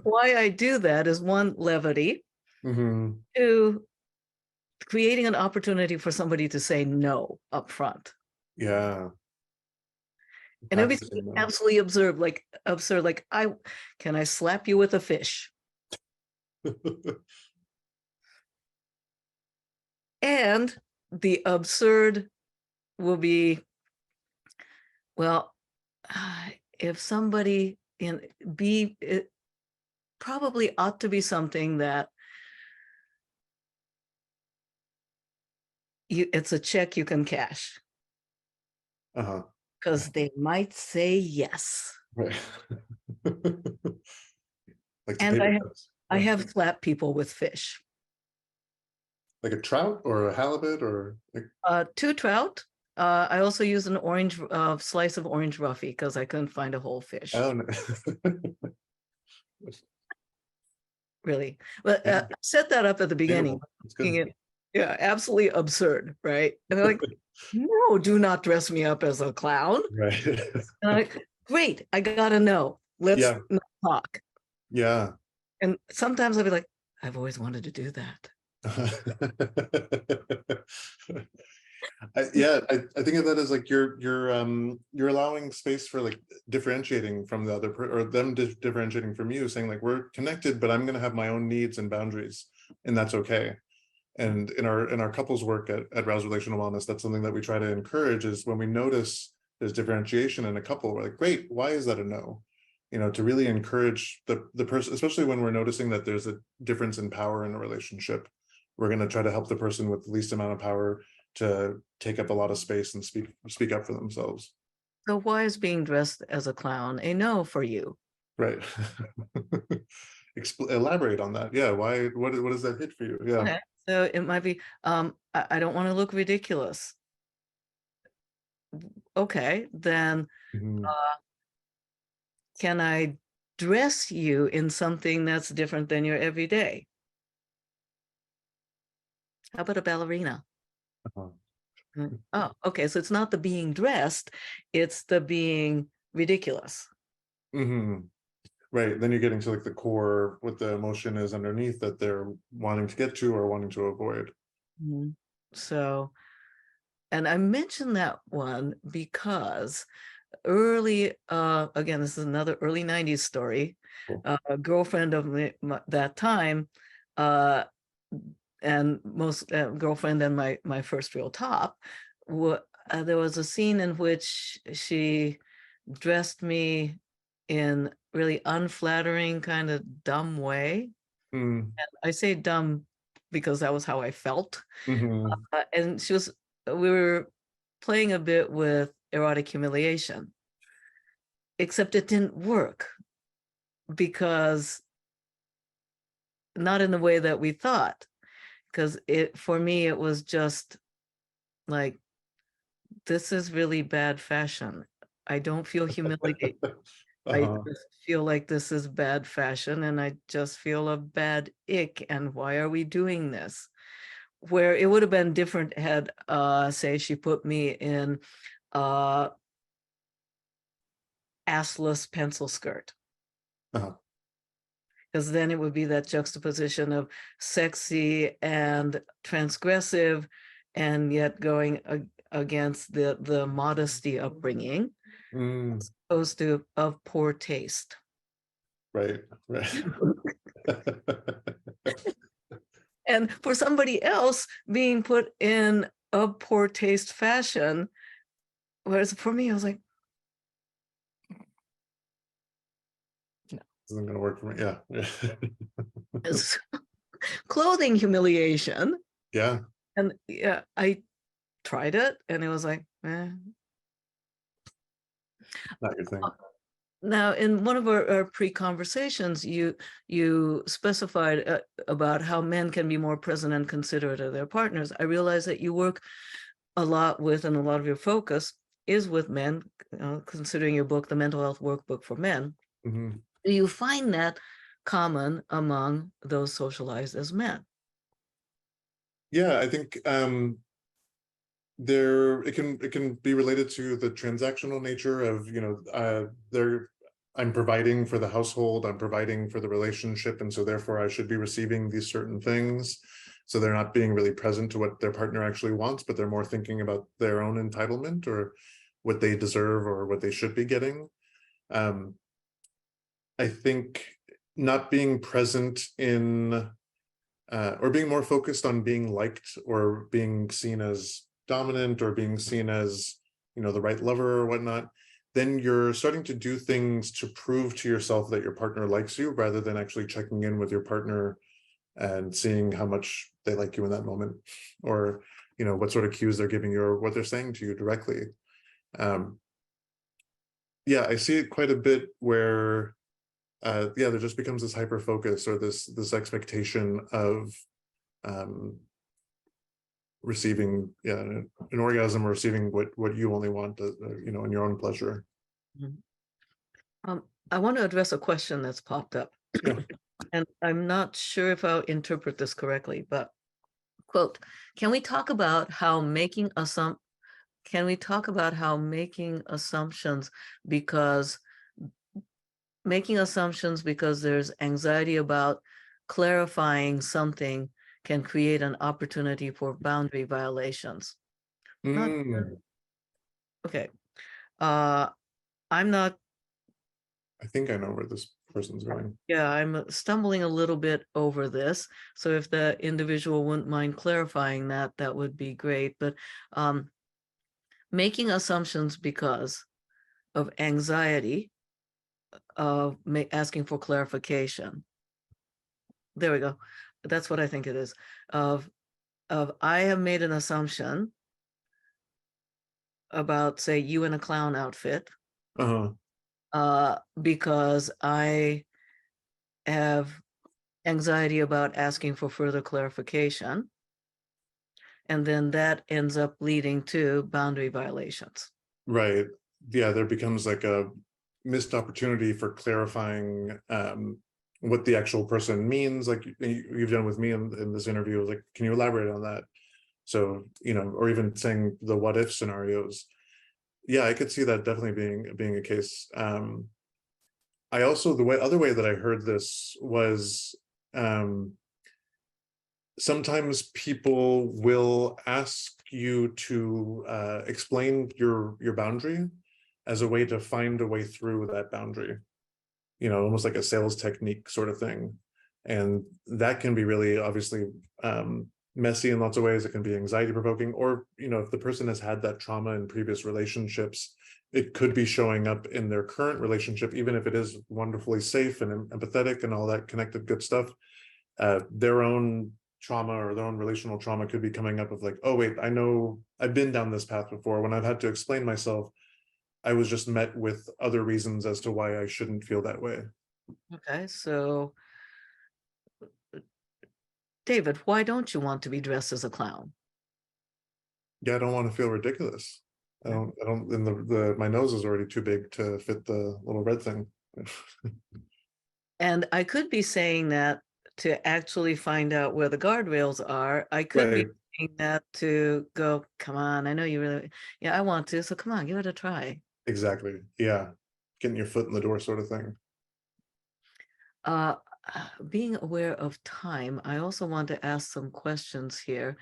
why I do that is, one, levity, two, creating an opportunity for somebody to say no up front. Yeah. And everything absolutely absurd, like can I slap you with a fish? And the absurd will be, well, if somebody it probably ought to be something that it's a check you can cash. Because they might say yes. Right. Like, and I have slapped people with fish. Like a trout or a halibut or like... 2 trout. I also used an orange slice of orange roughy because I couldn't find a whole fish. Oh, no. Really. But set that up at the beginning. Yeah, absolutely absurd, right? And they're like, no, do not dress me up as a clown. Right. And I'm like, great, I gotta know. Let's not talk. Yeah. And sometimes I'll be like, I've always wanted to do that. I think of that as like you're allowing space for like differentiating from the other or them differentiating from you, saying like, we're connected, but I'm going to have my own needs and boundaries, and that's okay. And in our couples work at Rouse Relational Wellness, that's something that we try to encourage, is when we notice there's differentiation in a couple, we're like, great, why is that a no? to really encourage the person, especially when we're noticing that there's a difference in power in a relationship. We're going to try to help the person with the least amount of power to take up a lot of space and speak up for themselves. So why is being dressed as a clown a no for you? Right. Elaborate on that. Yeah. Why? What does that hit for you? Yeah. Okay. So it might be, I don't want to look ridiculous. Okay, then Mhm. can I dress you in something that's different than your everyday? How about a ballerina? Uh-huh. Oh, okay. So it's not the being dressed, it's the being ridiculous. Mm-hmm. Right. Then you're getting to like the core, what the emotion is underneath that they're wanting to get to or wanting to avoid. Mhm. So, and I mentioned that one because early, again, this is another early 90s story. Cool. A girlfriend of that time, uh, and most girlfriend and my first real top, there was a scene in which she dressed me in really unflattering, kind of dumb way. Mm. And I say dumb because that was how I felt. Mm-hmm. And we were playing a bit with erotic humiliation, except it didn't work because not in the way that we thought. Because for me, it was just like, this is really bad fashion. I don't feel humiliated. I Uh-huh. just feel like this is bad fashion and I just feel a bad ick. And why are we doing this? Where it would have been different had, say, she put me in assless pencil skirt. Uh-huh. Because then it would be that juxtaposition of sexy and transgressive and yet going against the modesty upbringing, Mm. as opposed to of poor taste. Right. Right. And for somebody else being put in a poor taste fashion, whereas for me, I was like, no, Isn't gonna work for me. Yeah. it's clothing humiliation. Yeah. And yeah, I tried it and it was like, eh. Not your thing. Now, in one of our pre-conversations, you specified about how men can be more present and considerate of their partners. I realize that you work a lot with, and a lot of your focus is with men, considering your book, The Mental Health Workbook for Men. Mm-hmm. Do you find that common among those socialized as men? Yeah, I think there it can be related to the transactional nature of there I'm providing for the household, I'm providing for the relationship, and so therefore I should be receiving these certain things. So they're not being really present to what their partner actually wants, but they're more thinking about their own entitlement or what they deserve or what they should be getting. um I think not being present in or being more focused on being liked or being seen as dominant or being seen as the right lover or whatnot, then you're starting to do things to prove to yourself that your partner likes you rather than actually checking in with your partner and seeing how much they like you in that moment, or what sort of cues they're giving you or what they're saying to you directly. um yeah, I see it quite a bit where yeah, there just becomes this hyper focus or this expectation of um receiving, yeah, an orgasm or receiving what you only want, in your own pleasure. Mhm. I want to address a question that's popped up, Yeah. and I'm not sure if I'll interpret this correctly, but quote, can we talk about how making assumptions because there's anxiety about clarifying something can create an opportunity for boundary violations? Not Mm, okay. Uh, I'm not, I think I know where this person's going. yeah, I'm stumbling a little bit over this. So if the individual wouldn't mind clarifying that, that would be great. But making assumptions because of anxiety of asking for clarification. There we go. That's what I think it is. Of I have made an assumption about, say, you in a clown outfit, because I have anxiety about asking for further clarification. And then that ends up leading to boundary violations. Right. Yeah, there becomes like a missed opportunity for clarifying what the actual person means. Like you've done with me in this interview, like, can you elaborate on that? So, or even saying the what if scenarios. Yeah, I could see that definitely being a case. I also, other way that I heard this was sometimes people will ask you to explain your boundary as a way to find a way through that boundary, almost like a sales technique sort of thing. And that can be really obviously messy in lots of ways. It can be anxiety provoking, or, if the person has had that trauma in previous relationships, it could be showing up in their current relationship, even if it is wonderfully safe and empathetic and all that connected good stuff. Their own trauma or their own relational trauma could be coming up of like, oh wait, I know I've been down this path before. When I've had to explain myself, I was just met with other reasons as to why I shouldn't feel that way. Okay, so David, why don't you want to be dressed as a clown? Yeah, I don't want to feel ridiculous. I don't, and my nose is already too big to fit the little red thing. And I could be saying that to actually find out where the guardrails are. I could be Right. saying that to go, come on, I know you really, yeah, I want to, so come on, give it a try. Exactly. Yeah. Getting your foot in the door sort of thing. Uh, being aware of time, I also want to ask some questions here.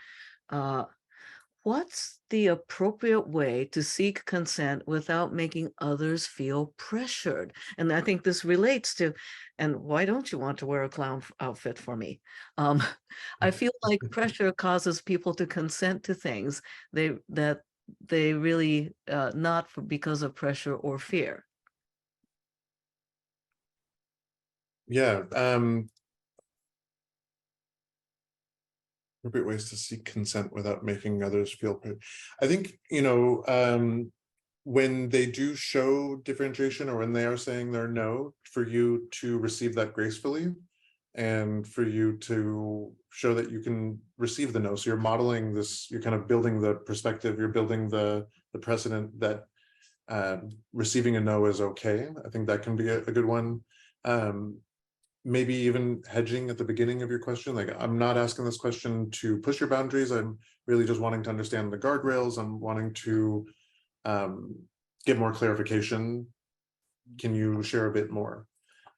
What's the appropriate way to seek consent without making others feel pressured? And I think this relates to, and why don't you want to wear a clown outfit for me? I feel like pressure causes people to consent to things that they really not because of pressure or fear. Yeah. Appropriate ways to seek consent without making others feel. I think, when they do show differentiation, or when they are saying their no, for you to receive that gracefully, and for you to show that you can receive the no. So you're modeling this, you're kind of building the perspective, you're building the precedent that receiving a no is okay. I think that can be a good one. Maybe even hedging at the beginning of your question, like, I'm not asking this question to push your boundaries, I'm really just wanting to understand the guardrails, I'm wanting to get more clarification, can you share a bit more?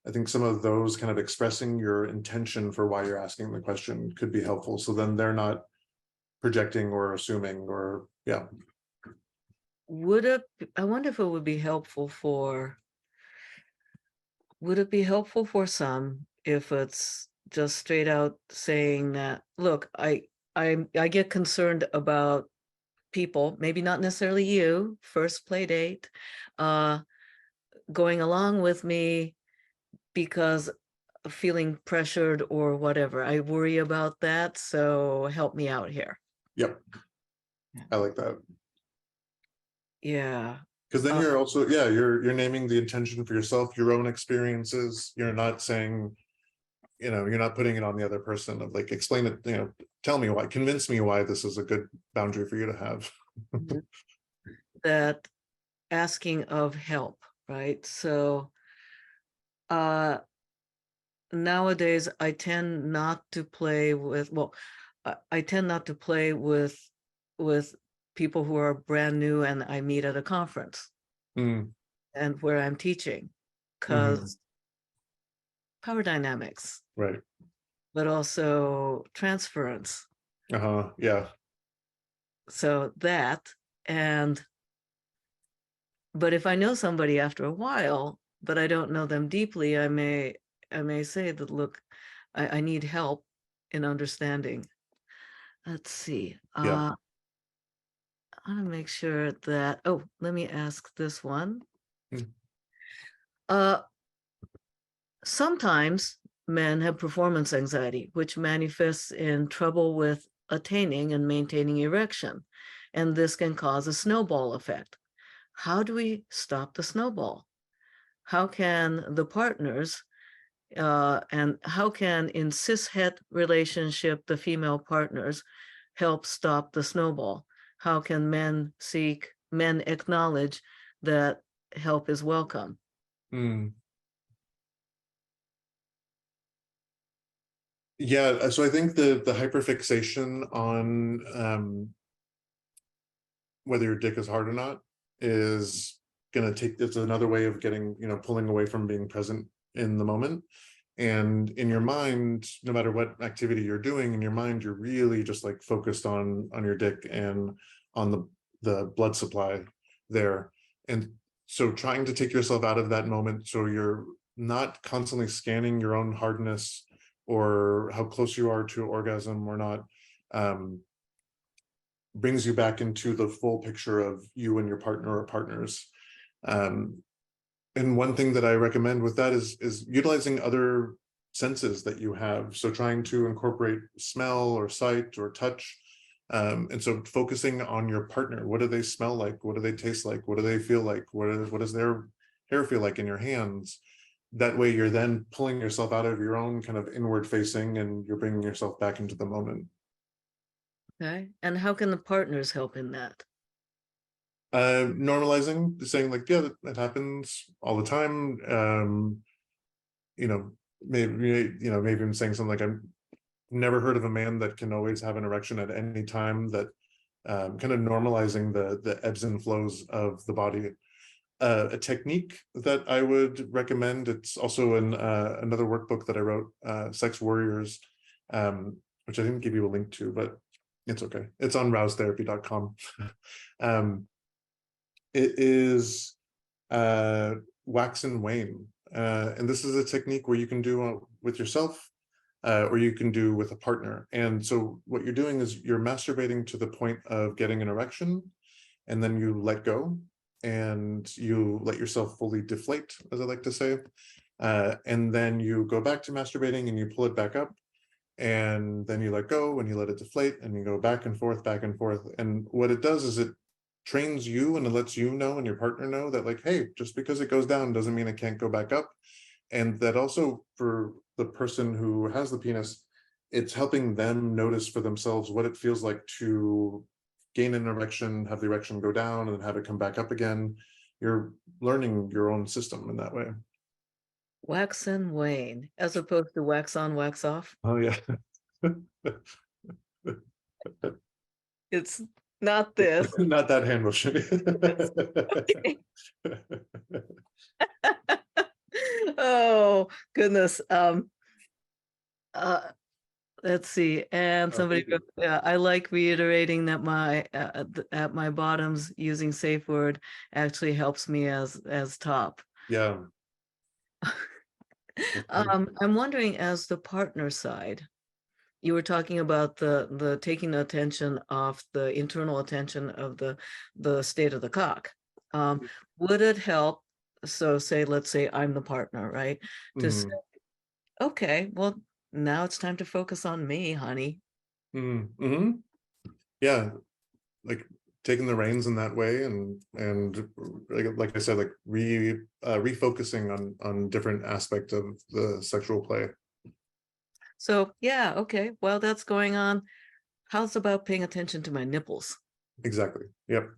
I think some of those, kind of expressing your intention for why you're asking the question, could be helpful, so then they're not projecting or assuming, or yeah. I wonder if it would be helpful for, would it be helpful for some if it's just straight out saying that, look, I get concerned about people, maybe not necessarily you, first play date, going along with me because of feeling pressured or whatever. I worry about that, so help me out here. Yep, I like that. Yeah. Because then you're also, yeah, you're naming the intention for yourself, your own experiences. You're not saying, you're not putting it on the other person of like, explain it, tell me why, convince me why this is a good boundary for you to have. That asking of help, right? So nowadays I tend not to play with, well, I tend not to play with people who are brand new and I meet at a conference Mm. and where I'm teaching, because power dynamics, Right. but also transference. Yeah. So that, and but if I know somebody after a while, but I don't know them deeply, I may say that, look, I need help in understanding. Let's see. Yeah. I want to make sure that, oh, let me ask this one. Mm. sometimes men have performance anxiety, which manifests in trouble with attaining and maintaining erection. And this can cause a snowball effect. How do we stop the snowball? How can the partners and how can in cis-het relationship, the female partners help stop the snowball? How can men acknowledge that help is welcome? Yeah, so I think the hyperfixation on whether your dick is hard or not is gonna take, it's another way of getting, pulling away from being present in the moment. And in your mind, no matter what activity you're doing, in your mind, you're really just like focused on your dick and on the blood supply there. And so trying to take yourself out of that moment so you're not constantly scanning your own hardness or how close you are to orgasm or not, brings you back into the full picture of you and your partner or partners. And one thing that I recommend with that is utilizing other senses that you have. So trying to incorporate smell or sight or touch. And so focusing on your partner. What do they smell like? What do they taste like? What do they feel like? What does their hair feel like in your hands? That way you're then pulling yourself out of your own kind of inward facing and you're bringing yourself back into the moment. Okay. And how can the partners help in that? Normalizing, saying like, yeah, that happens all the time. Maybe even saying something like, I've never heard of a man that can always have an erection at any time. That kind of normalizing the ebbs and flows of the body. A technique that I would recommend, it's also in another workbook that I wrote, Sex Warriors, which I didn't give you a link to, but it's okay. It's on rousetherapy.com. It is wax and wane. And this is a technique where you can do with yourself, or you can do with a partner. And so what you're doing is you're masturbating to the point of getting an erection, and then you let go and you let yourself fully deflate, as I like to say. And then you go back to masturbating and you pull it back up, and then you let go and you let it deflate, and you go back and forth, back and forth. And what it does is it trains you and it lets you know and your partner know that, like, hey, just because it goes down doesn't mean it can't go back up. And that also, for the person who has the penis, it's helping them notice for themselves what it feels like to gain an erection, have the erection go down, and have it come back up again. You're learning your own system in that way. Wax and wane, as opposed to wax on, wax off. Oh yeah. It's not this. Not that hand motion. Oh goodness. Let's see. And somebody, I like reiterating that my at my bottoms using safe word actually helps me as top. Yeah. I'm wondering, as the partner side, you were talking about the taking the attention off the internal attention of the state of the cock. Would it help? So let's say I'm the partner, right? To say, okay, well, now it's time to focus on me, honey. Yeah, like taking the reins in that way, and like I said, like refocusing on different aspect of the sexual play. So yeah, okay, well, that's going on. How's about paying attention to my nipples? Exactly. Yep.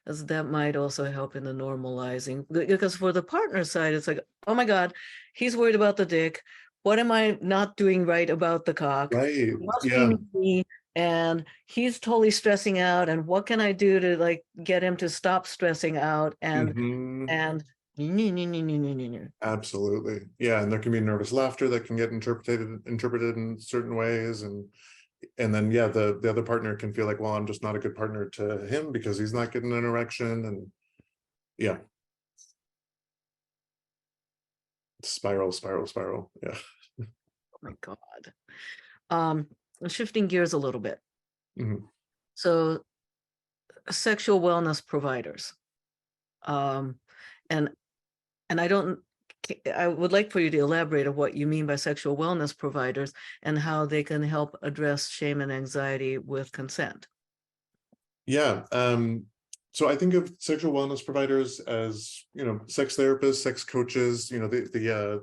As that might also help in the normalizing, because for the partner side, it's like, oh my God, he's worried about the dick. What am I not doing right about the cock? Right. Must Yeah. be me, and he's totally stressing out. And what can I do to like get him to stop stressing out? And Absolutely. Yeah, and there can be nervous laughter that can get interpreted in certain ways, and then yeah, the other partner can feel like, well, I'm just not a good partner to him because he's not getting an erection, and yeah, spiral. Yeah. oh my God. Shifting gears a little bit. So sexual wellness providers, and I don't, I would like for you to elaborate on what you mean by sexual wellness providers and how they can help address shame and anxiety with consent. Yeah. So I think of sexual wellness providers as, sex therapists, sex coaches, the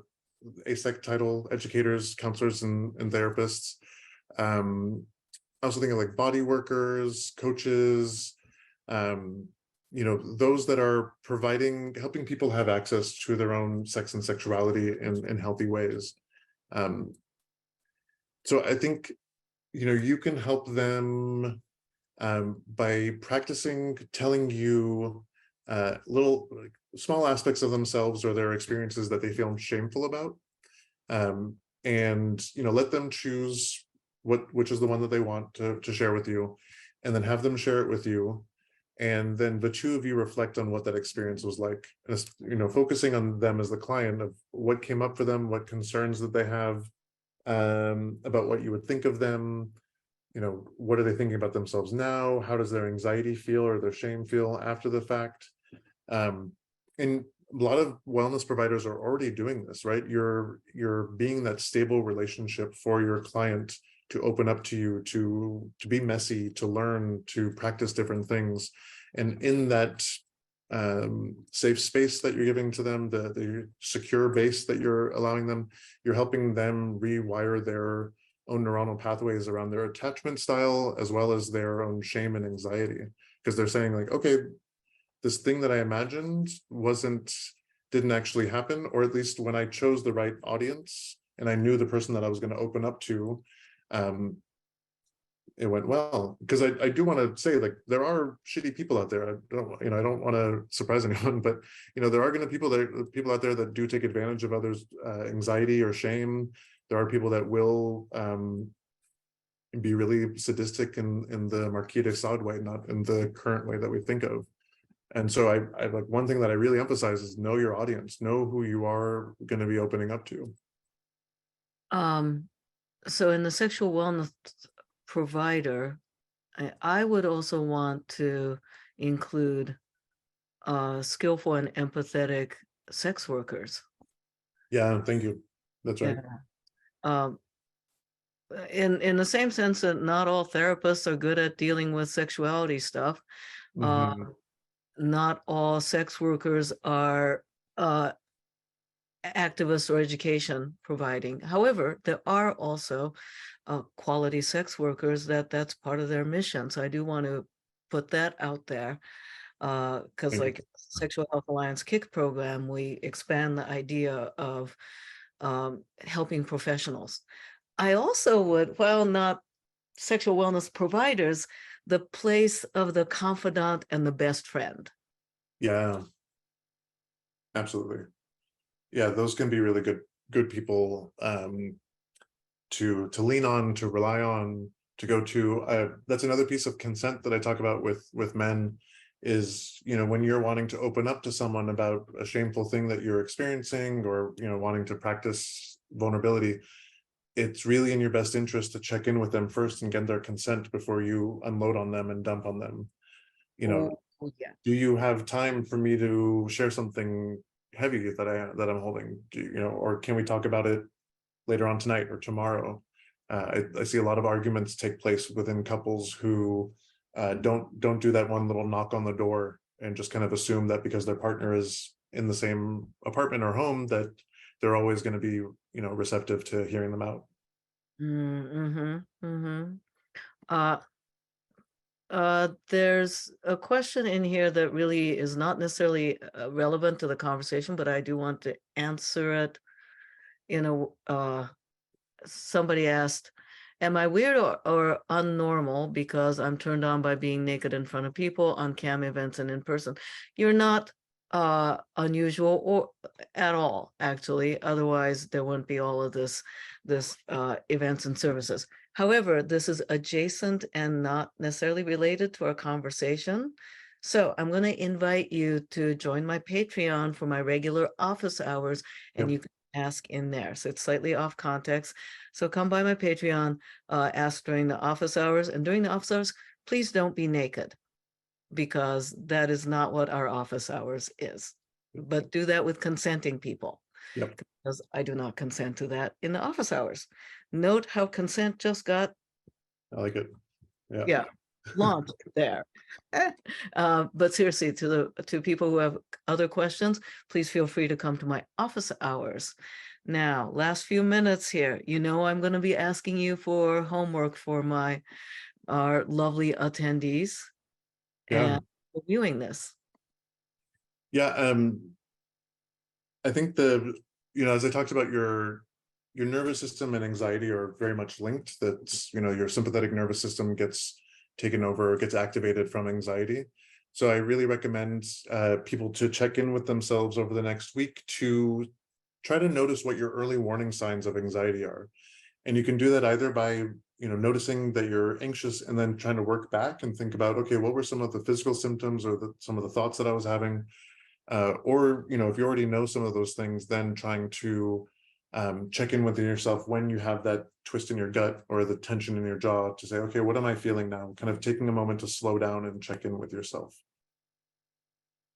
ASEC title educators, counselors, and therapists. I also think of like body workers, coaches, those that are helping people have access to their own sex and sexuality in healthy ways. So I think, you can help them by practicing telling you little small aspects of themselves or their experiences that they feel shameful about, and let them choose which is the one that they want to share with you, and then have them share it with you, and then the two of you reflect on what that experience was like, and focusing on them as the client of what came up for them, what concerns that they have, about what you would think of them. What are they thinking about themselves now? How does their anxiety feel or their shame feel after the fact? And a lot of wellness providers are already doing this, right? You're being that stable relationship for your client to open up to you, to be messy, to learn, to practice different things. And in that safe space that you're giving to them, the secure base that you're allowing them, you're helping them rewire their own neuronal pathways around their attachment style, as well as their own shame and anxiety. Because they're saying like, okay, this thing that I imagined didn't actually happen, or at least when I chose the right audience and I knew the person that I was going to open up to, it went well. Because I do want to say, like, there are shitty people out there. I don't want to surprise anyone, but there are going to be people out there that do take advantage of others' anxiety or shame. There are people that will be really sadistic in the Marquis de Sade way, not in the current way that we think of. And so I like, one thing that I really emphasize is know your audience, know who you are going to be opening up to. So in the sexual wellness provider, I would also want to include skillful and empathetic sex workers. Yeah, thank you. That's right. In the same sense that not all therapists are good at dealing with sexuality stuff. Not all sex workers are activists or education providing. However, there are also quality sex workers that's part of their mission. So I do want to put that out there, because like Sexual Health Alliance KICK program, we expand the idea of helping professionals. I also would, while not sexual wellness providers, the place of the confidant and the best friend. Yeah, absolutely. Yeah, those can be really good people to lean on, to rely on, to go to. That's another piece of consent that I talk about with men is, when you're wanting to open up to someone about a shameful thing that you're experiencing, or wanting to practice vulnerability, it's really in your best interest to check in with them first and get their consent before you unload on them and dump on them. Yeah. Do you have time for me to share something heavy that I'm holding? Or can we talk about it later on tonight or tomorrow? I see a lot of arguments take place within couples who don't do that one little knock on the door and just kind of assume that because their partner is in the same apartment or home that they're always going to be receptive to hearing them out. There's a question in here that really is not necessarily relevant to the conversation, but I do want to answer it. Somebody asked, am I weird or unnormal because I'm turned on by being naked in front of people on cam events and in person? You're not unusual or at all, actually. Otherwise, there wouldn't be all of this events and services. However, this is adjacent and not necessarily related to our conversation. So I'm going to invite you to join my Patreon for my regular office hours, and you can ask in there. So it's slightly off context. So come by my Patreon, ask during the office hours, and during the office hours, please don't be naked, because that is not what our office hours is. But do that with consenting people. Yep. because I do not consent to that in the office hours. Note how consent just got, I like it. Yeah. yeah, launched there. But seriously, to people who have other questions, please feel free to come to my office hours. Now, last few minutes here, I'm going to be asking you for homework for our lovely attendees Yeah. and reviewing this. Yeah. I think as I talked about, your nervous system and anxiety are very much linked. That your sympathetic nervous system gets taken over, gets activated from anxiety. So I really recommend people to check in with themselves over the next week to try to notice what your early warning signs of anxiety are. And you can do that either by noticing that you're anxious and then trying to work back and think about, okay, what were some of the physical symptoms or some of the thoughts that I was having, or if you already know some of those things, then trying to check in with yourself when you have that twist in your gut or the tension in your jaw to say, okay, what am I feeling now? Kind of taking a moment to slow down and check in with yourself.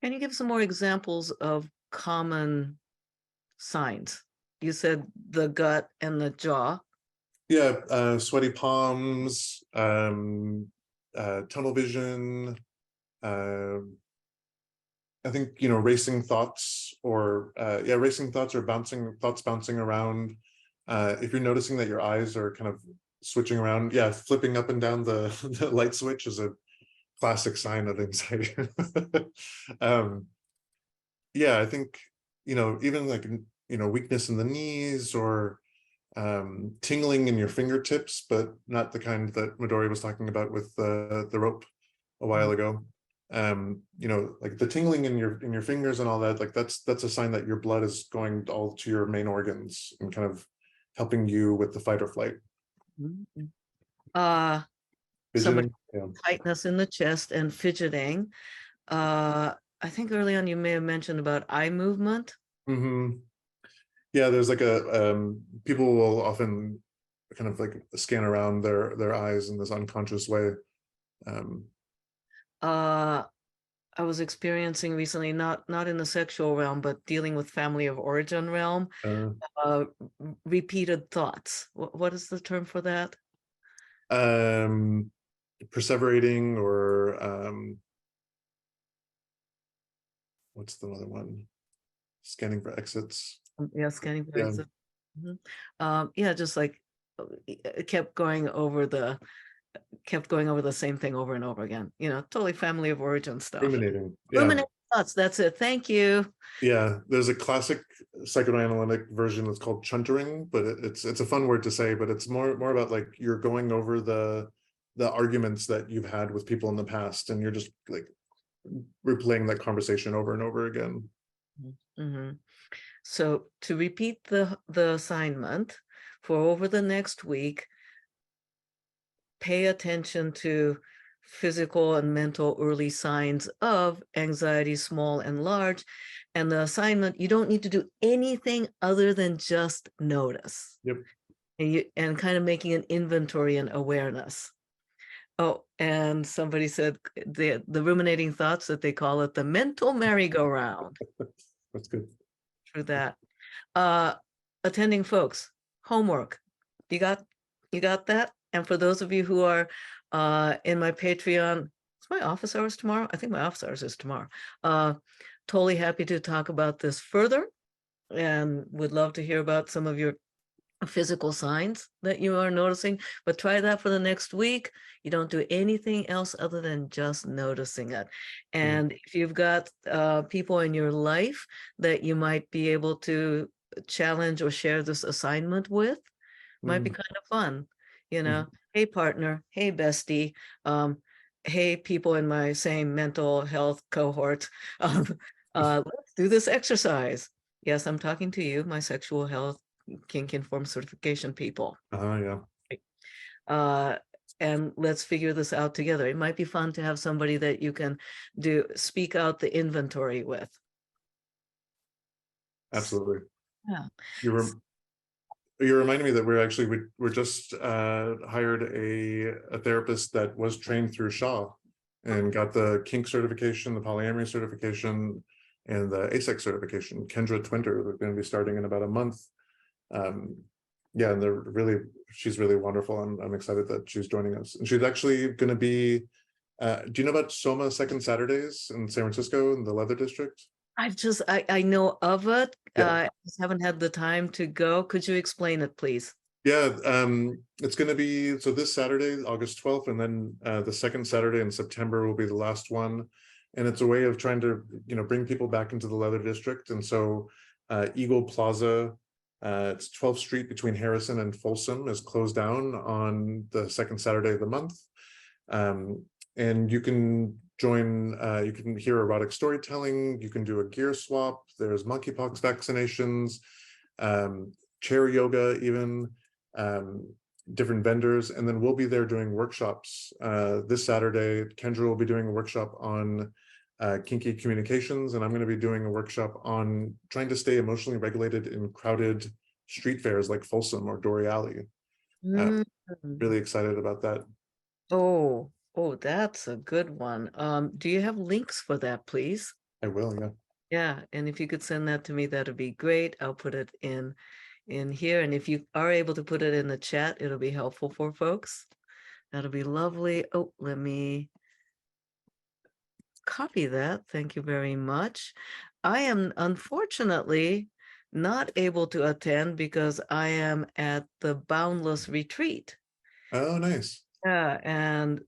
Can you give some more examples of common signs? You said the gut and the jaw. Yeah, sweaty palms, tunnel vision. I think racing thoughts or bouncing around. If you're noticing that your eyes are kind of switching around, flipping up and down the, the light switch is a classic sign of anxiety. I think even like weakness in the knees or tingling in your fingertips, but not the kind that Midori was talking about with the rope a while ago. Like the tingling in your fingers and all that, like that's a sign that your blood is going all to your main organs and kind of helping you with the fight or flight. Somebody Fidgeting, tightness in the chest and fidgeting. I think early on you may have mentioned about eye movement. Yeah, there's like people will often kind of like scan around their eyes in this unconscious way. I was experiencing recently, not in the sexual realm, but dealing with family of origin realm, repeated thoughts. What is the term for that? Perseverating or what's the other one? Scanning for exits. Yeah, scanning for exits. Just like it kept going over the same thing over and over again. Totally family of origin stuff. Ruminating. Ruminating thoughts. That's it. Thank you. Yeah, there's a classic psychoanalytic version that's called chuntering, but it's a fun word to say, but it's more about like you're going over the arguments that you've had with people in the past, and you're just like replaying that conversation over and over again. So to repeat the assignment for over the next week, pay attention to physical and mental early signs of anxiety, small and large. And the assignment, you don't need to do anything other than just notice. Yep. And kind of making an inventory and awareness. Oh, and somebody said the ruminating thoughts, that they call it the mental merry-go-round. That's good. Through that. Attending folks, homework. You got that? And for those of you who are in my Patreon, it's my office hours tomorrow. I think my office hours is tomorrow. Totally happy to talk about this further and would love to hear about some of your physical signs that you are noticing, but try that for the next week. You don't do anything else other than just noticing it. And if you've got people in your life that you might be able to challenge or share this assignment with, might be kind of fun. Hey partner, hey bestie, hey people in my same mental health cohort, let's do this exercise. Yes, I'm talking to you, my sexual health kink informed certification people. And let's figure this out together. It might be fun to have somebody that you can speak out the inventory with. Absolutely. Yeah. You're reminding me that we're just hired a therapist that was trained through Shaw and got the kink certification, the polyamory certification, and the ASEC certification. Kendra Twinter, they're going to be starting in about a month. Yeah, and she's really wonderful. I'm excited that she's joining us. And she's actually going to be, do you know about Soma Second Saturdays in San Francisco in the Leather District? I know of it. Yeah. I just haven't had the time to go. Could you explain it, please? Yeah, it's going to be, so this Saturday, August 12th, and then the second Saturday in September will be the last one. And it's a way of trying to, bring people back into the Leather District. And so Eagle Plaza, it's 12th Street between Harrison and Folsom, is closed down on the second Saturday of the month. And you can join, you can hear erotic storytelling, you can do a gear swap, there's monkeypox vaccinations, chair yoga even, different vendors, and then we'll be there doing workshops. This Saturday, Kendra will be doing a workshop on kinky communications, and I'm going to be doing a workshop on trying to stay emotionally regulated in crowded street fairs like Folsom or Dory Alley. Mm. Really excited about that. Oh, that's a good one. Do you have links for that, please? I will, yeah. Yeah, and if you could send that to me, that'd be great. I'll put it in here, and if you are able to put it in the chat, it'll be helpful for folks. That'll be lovely. Oh, let me copy that. Thank you very much. I am unfortunately not able to attend because I am at the Boundless Retreat. Oh, nice. Yeah, and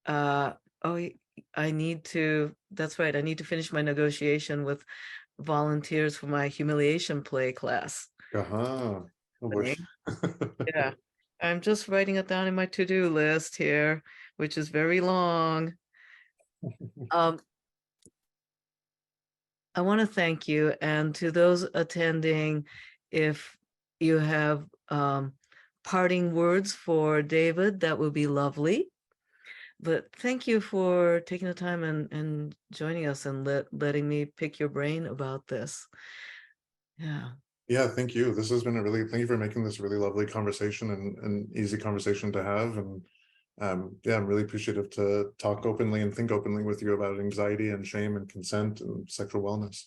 I need to, that's right, I need to finish my negotiation with volunteers for my humiliation play class. Uh-huh. Oh, boy. Yeah, I'm just writing it down in my to-do list here, which is very long. I want to thank you, and to those attending, if you have parting words for David, that would be lovely. But thank you for taking the time and joining us and letting me pick your brain about this. Yeah. Yeah, thank you. This has been thank you for making this a really lovely conversation and easy conversation to have. And yeah, I'm really appreciative to talk openly and think openly with you about anxiety and shame and consent and sexual wellness.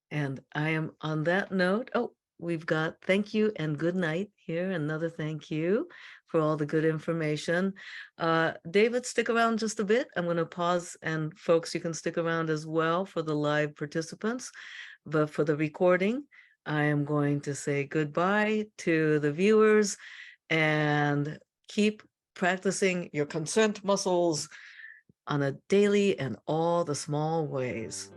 And I am on that note. Oh, we've got thank you and good night here. Another thank you for all the good information. David, stick around just a bit. I'm going to pause, and folks, you can stick around as well for the live participants. But for the recording, I am going to say goodbye to the viewers and keep practicing your consent muscles on a daily and all the small ways.